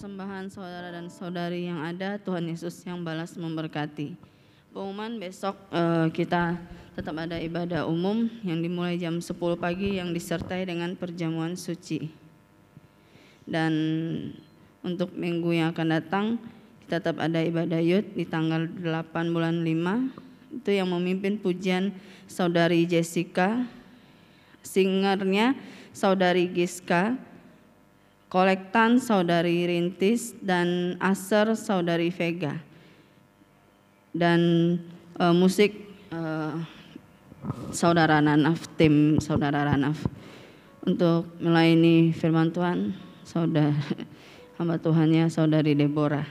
persembahan saudara dan saudari yang ada, Tuhan Yesus yang balas memberkati. Pengumuman besok kita tetap ada ibadah umum yang dimulai jam 10 pagi yang disertai dengan perjamuan suci. Dan untuk minggu yang akan datang kita tetap ada ibadah youth di tanggal 8 bulan 5. Itu yang memimpin pujian saudari Jessica, singernya saudari Giska, kolektan saudari Rintis, dan aser saudari Vega. Dan musik saudara Nanaf, tim saudara Ranaf. Untuk melayani firman Tuhan, saudara hamba Tuhannya saudari Deborah.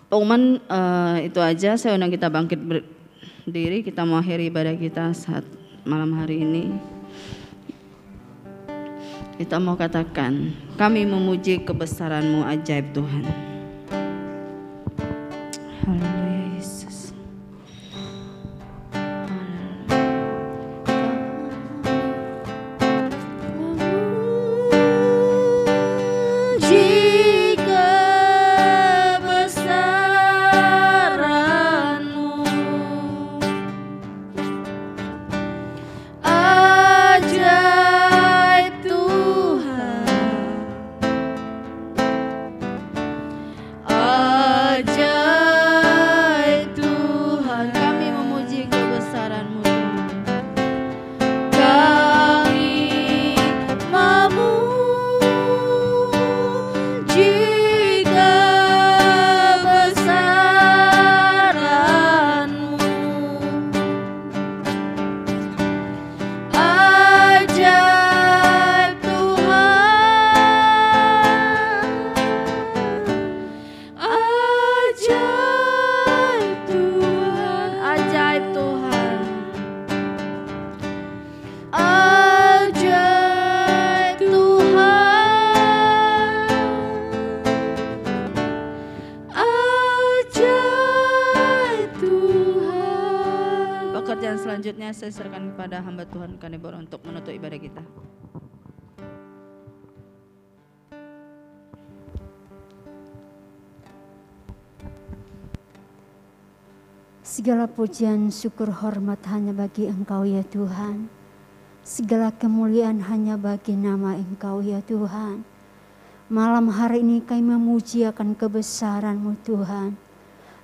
Pengumuman itu aja, saya undang kita bangkit berdiri, kita mau akhiri ibadah kita saat malam hari ini. Kita mau katakan, kami memuji kebesaran-Mu ajaib Tuhan. Haleluya Yesus. Memuji kebesaran-Mu, ajaib Tuhan, ajaib Tuhan. Kami memuji kebesaran-Mu, kami memuji kebesaran-Mu, ajaib Tuhan, ajaib Tuhan, ajaib Tuhan, ajaib Tuhan, ajaib Tuhan. Pekerjaan selanjutnya saya serahkan kepada hamba Tuhan Kadebor untuk menutup ibadah kita. Segala pujian, syukur, hormat hanya bagi Engkau ya Tuhan. Segala kemuliaan hanya bagi nama Engkau ya Tuhan. Malam hari ini kami memuji akan kebesaran-Mu Tuhan.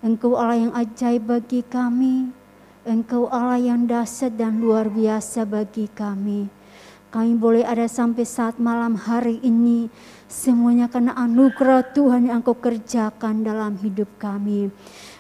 Engkau Allah yang ajaib bagi kami. Engkau Allah yang dahsyat dan luar biasa bagi kami. Kami boleh ada sampai saat malam hari ini, semuanya karena anugerah Tuhan yang Engkau kerjakan dalam hidup kami.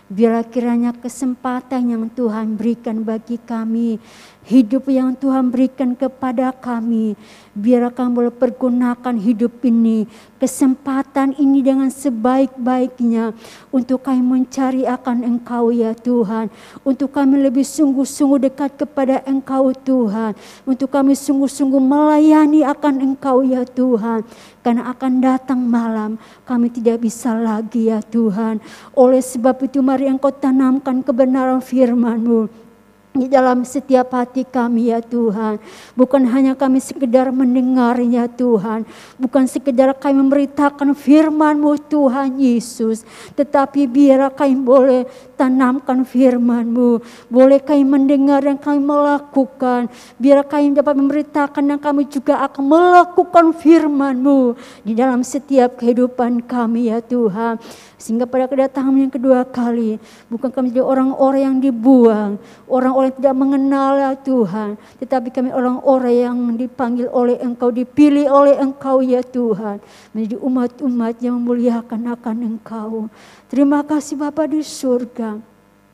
Biarlah kiranya kesempatan yang Tuhan berikan bagi kami, hidup yang Tuhan berikan kepada kami, biarlah kami boleh pergunakan hidup ini, kesempatan ini dengan sebaik-baiknya untuk kami mencari akan Engkau ya Tuhan, untuk kami lebih sungguh-sungguh dekat kepada Engkau Tuhan, untuk kami sungguh-sungguh melayani akan Engkau ya Tuhan. Karena akan datang malam kami tidak bisa lagi ya Tuhan. Oleh sebab itu mari Engkau tanamkan kebenaran firman-Mu di dalam setiap hati kami ya Tuhan. Bukan hanya kami sekedar mendengarnya Tuhan, bukan sekedar kami memberitakan firman-Mu Tuhan Yesus, tetapi biarlah kami boleh tanamkan firman-Mu, boleh kami mendengar dan kami melakukan. Biar kami dapat memberitakan dan kami juga akan melakukan firman-Mu di dalam setiap kehidupan kami ya Tuhan. Sehingga pada kedatangan yang kedua kali, bukan kami jadi orang-orang yang dibuang, orang-orang yang tidak mengenal ya Tuhan, tetapi kami orang-orang yang dipanggil oleh Engkau, dipilih oleh Engkau ya Tuhan, menjadi umat-umat yang memuliakan akan Engkau. Terima kasih Bapa di surga.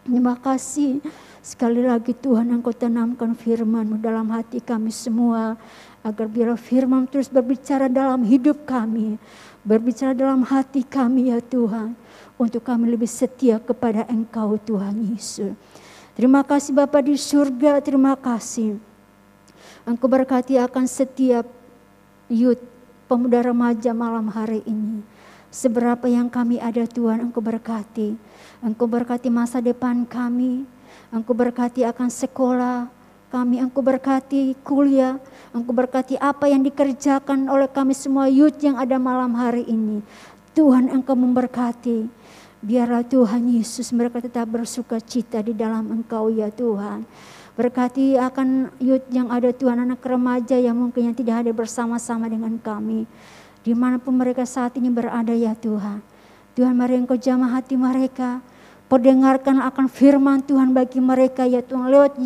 Terima kasih sekali lagi Tuhan, Engkau tanamkan firman-Mu dalam hati kami semua, agar biar firman terus berbicara dalam hidup kami, berbicara dalam hati kami ya Tuhan, untuk kami lebih setia kepada Engkau Tuhan Yesus. Terima kasih Bapa di surga, terima kasih. Engkau berkati akan setiap youth, pemuda remaja malam hari ini. Seberapa yang kami ada Tuhan, Engkau berkati. Engkau berkati masa depan kami, Engkau berkati akan sekolah kami, Engkau berkati kuliah, Engkau berkati apa yang dikerjakan oleh kami semua youth yang ada malam hari ini. Tuhan, Engkau memberkati. Biarlah Tuhan Yesus mereka tetap bersuka cita di dalam Engkau ya Tuhan. Berkati akan youth yang ada Tuhan, anak remaja yang mungkin yang tidak ada bersama-sama dengan kami. Dimanapun mereka saat ini berada ya Tuhan. Tuhan, mari Engkau jamah hati mereka. Perdengarkan akan firman Tuhan bagi mereka ya Tuhan. Lewat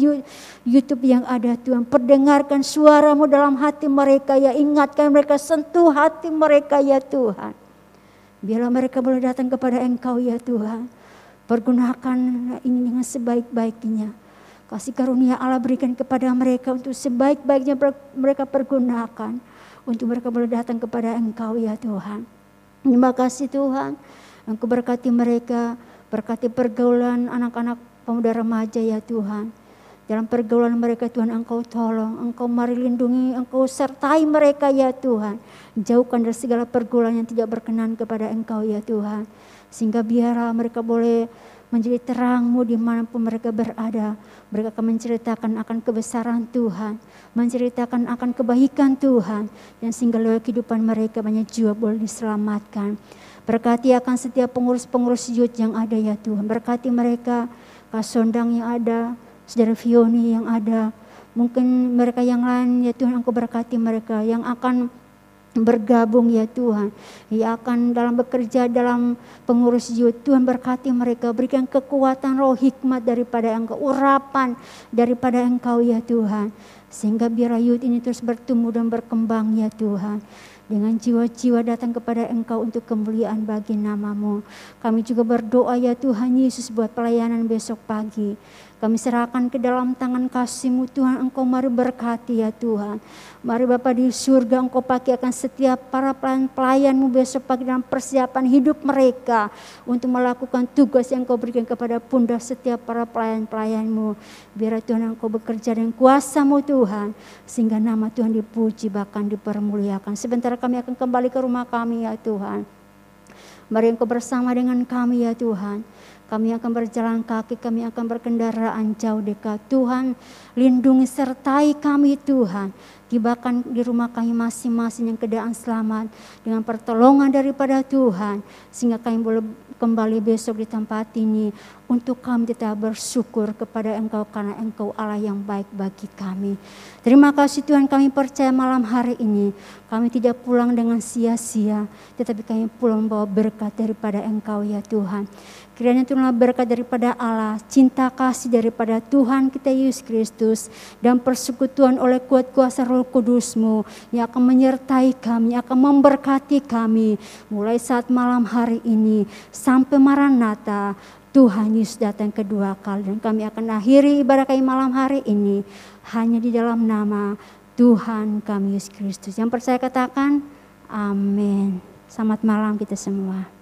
YouTube yang ada Tuhan. Perdengarkan suara-Mu dalam hati mereka ya. Ingatkan mereka, sentuh hati mereka ya Tuhan. Biarlah mereka boleh datang kepada Engkau ya Tuhan. Pergunakan ini dengan sebaik-baiknya. Kasih karunia Allah berikan kepada mereka untuk sebaik-baiknya mereka pergunakan. Untuk mereka boleh datang kepada Engkau ya Tuhan. Terima kasih Tuhan. Engkau berkati mereka. Berkati pergaulan anak-anak pemuda remaja ya Tuhan. Dalam pergaulan mereka Tuhan Engkau tolong. Engkau mari lindungi, Engkau sertai mereka ya Tuhan. Jauhkan dari segala pergaulan yang tidak berkenan kepada Engkau ya Tuhan. Sehingga biarlah mereka boleh menjadi terang-Mu dimanapun mereka berada. Mereka akan menceritakan akan kebesaran Tuhan. Menceritakan akan kebaikan Tuhan. Dan sehingga lewat kehidupan mereka banyak jiwa boleh diselamatkan. Berkati akan setiap pengurus-pengurus youth yang ada ya Tuhan. Berkati mereka, Kak Sondang yang ada, Saudara Fioni yang ada. Mungkin mereka yang lain ya Tuhan, Engkau berkati mereka yang akan bergabung ya Tuhan. Yang akan dalam bekerja dalam pengurus youth. Tuhan berkati mereka, berikan kekuatan roh hikmat daripada Engkau. Urapan daripada Engkau ya Tuhan. Sehingga biar youth ini terus bertumbuh dan berkembang ya Tuhan. Dengan jiwa-jiwa datang kepada Engkau untuk kemuliaan bagi nama-Mu. Kami juga berdoa ya Tuhan Yesus buat pelayanan besok pagi. Kami serahkan ke dalam tangan kasih-Mu Tuhan. Engkau mari berkati ya Tuhan. Mari Bapa di surga, Engkau pakai akan setiap para pelayan-Mu besok pagi dalam persiapan hidup mereka. Untuk melakukan tugas yang Engkau berikan kepada pundak setiap para pelayan-pelayan-Mu. Biar Tuhan Engkau bekerja dengan kuasa-Mu Tuhan. Sehingga nama Tuhan dipuji bahkan dipermuliakan. Sebentar kami akan kembali ke rumah kami ya Tuhan. Mari Engkau bersama dengan kami ya Tuhan. Kami akan berjalan kaki, kami akan berkendaraan jauh dekat. Tuhan, lindungi sertai kami Tuhan. Tibakan di rumah kami masing-masing yang keadaan selamat. Dengan pertolongan daripada Tuhan. Sehingga kami boleh kembali besok di tempat ini. Untuk kami tetap bersyukur kepada Engkau karena Engkau Allah yang baik bagi kami. Terima kasih Tuhan, kami percaya malam hari ini. Kami tidak pulang dengan sia-sia. Tetapi kami pulang membawa berkat daripada Engkau ya Tuhan. Kiranya Tuhanlah berkat daripada Allah, cinta kasih daripada Tuhan kita Yesus Kristus, dan persekutuan oleh kuat kuasa Roh Kudus-Mu yang akan menyertai kami, akan memberkati kami mulai saat malam hari ini sampai Maranatha. Tuhan Yesus datang kedua kali, dan kami akan akhiri ibadah kami malam hari ini hanya di dalam nama Tuhan kami Yesus Kristus. Yang percaya katakan amin. Selamat malam kita semua.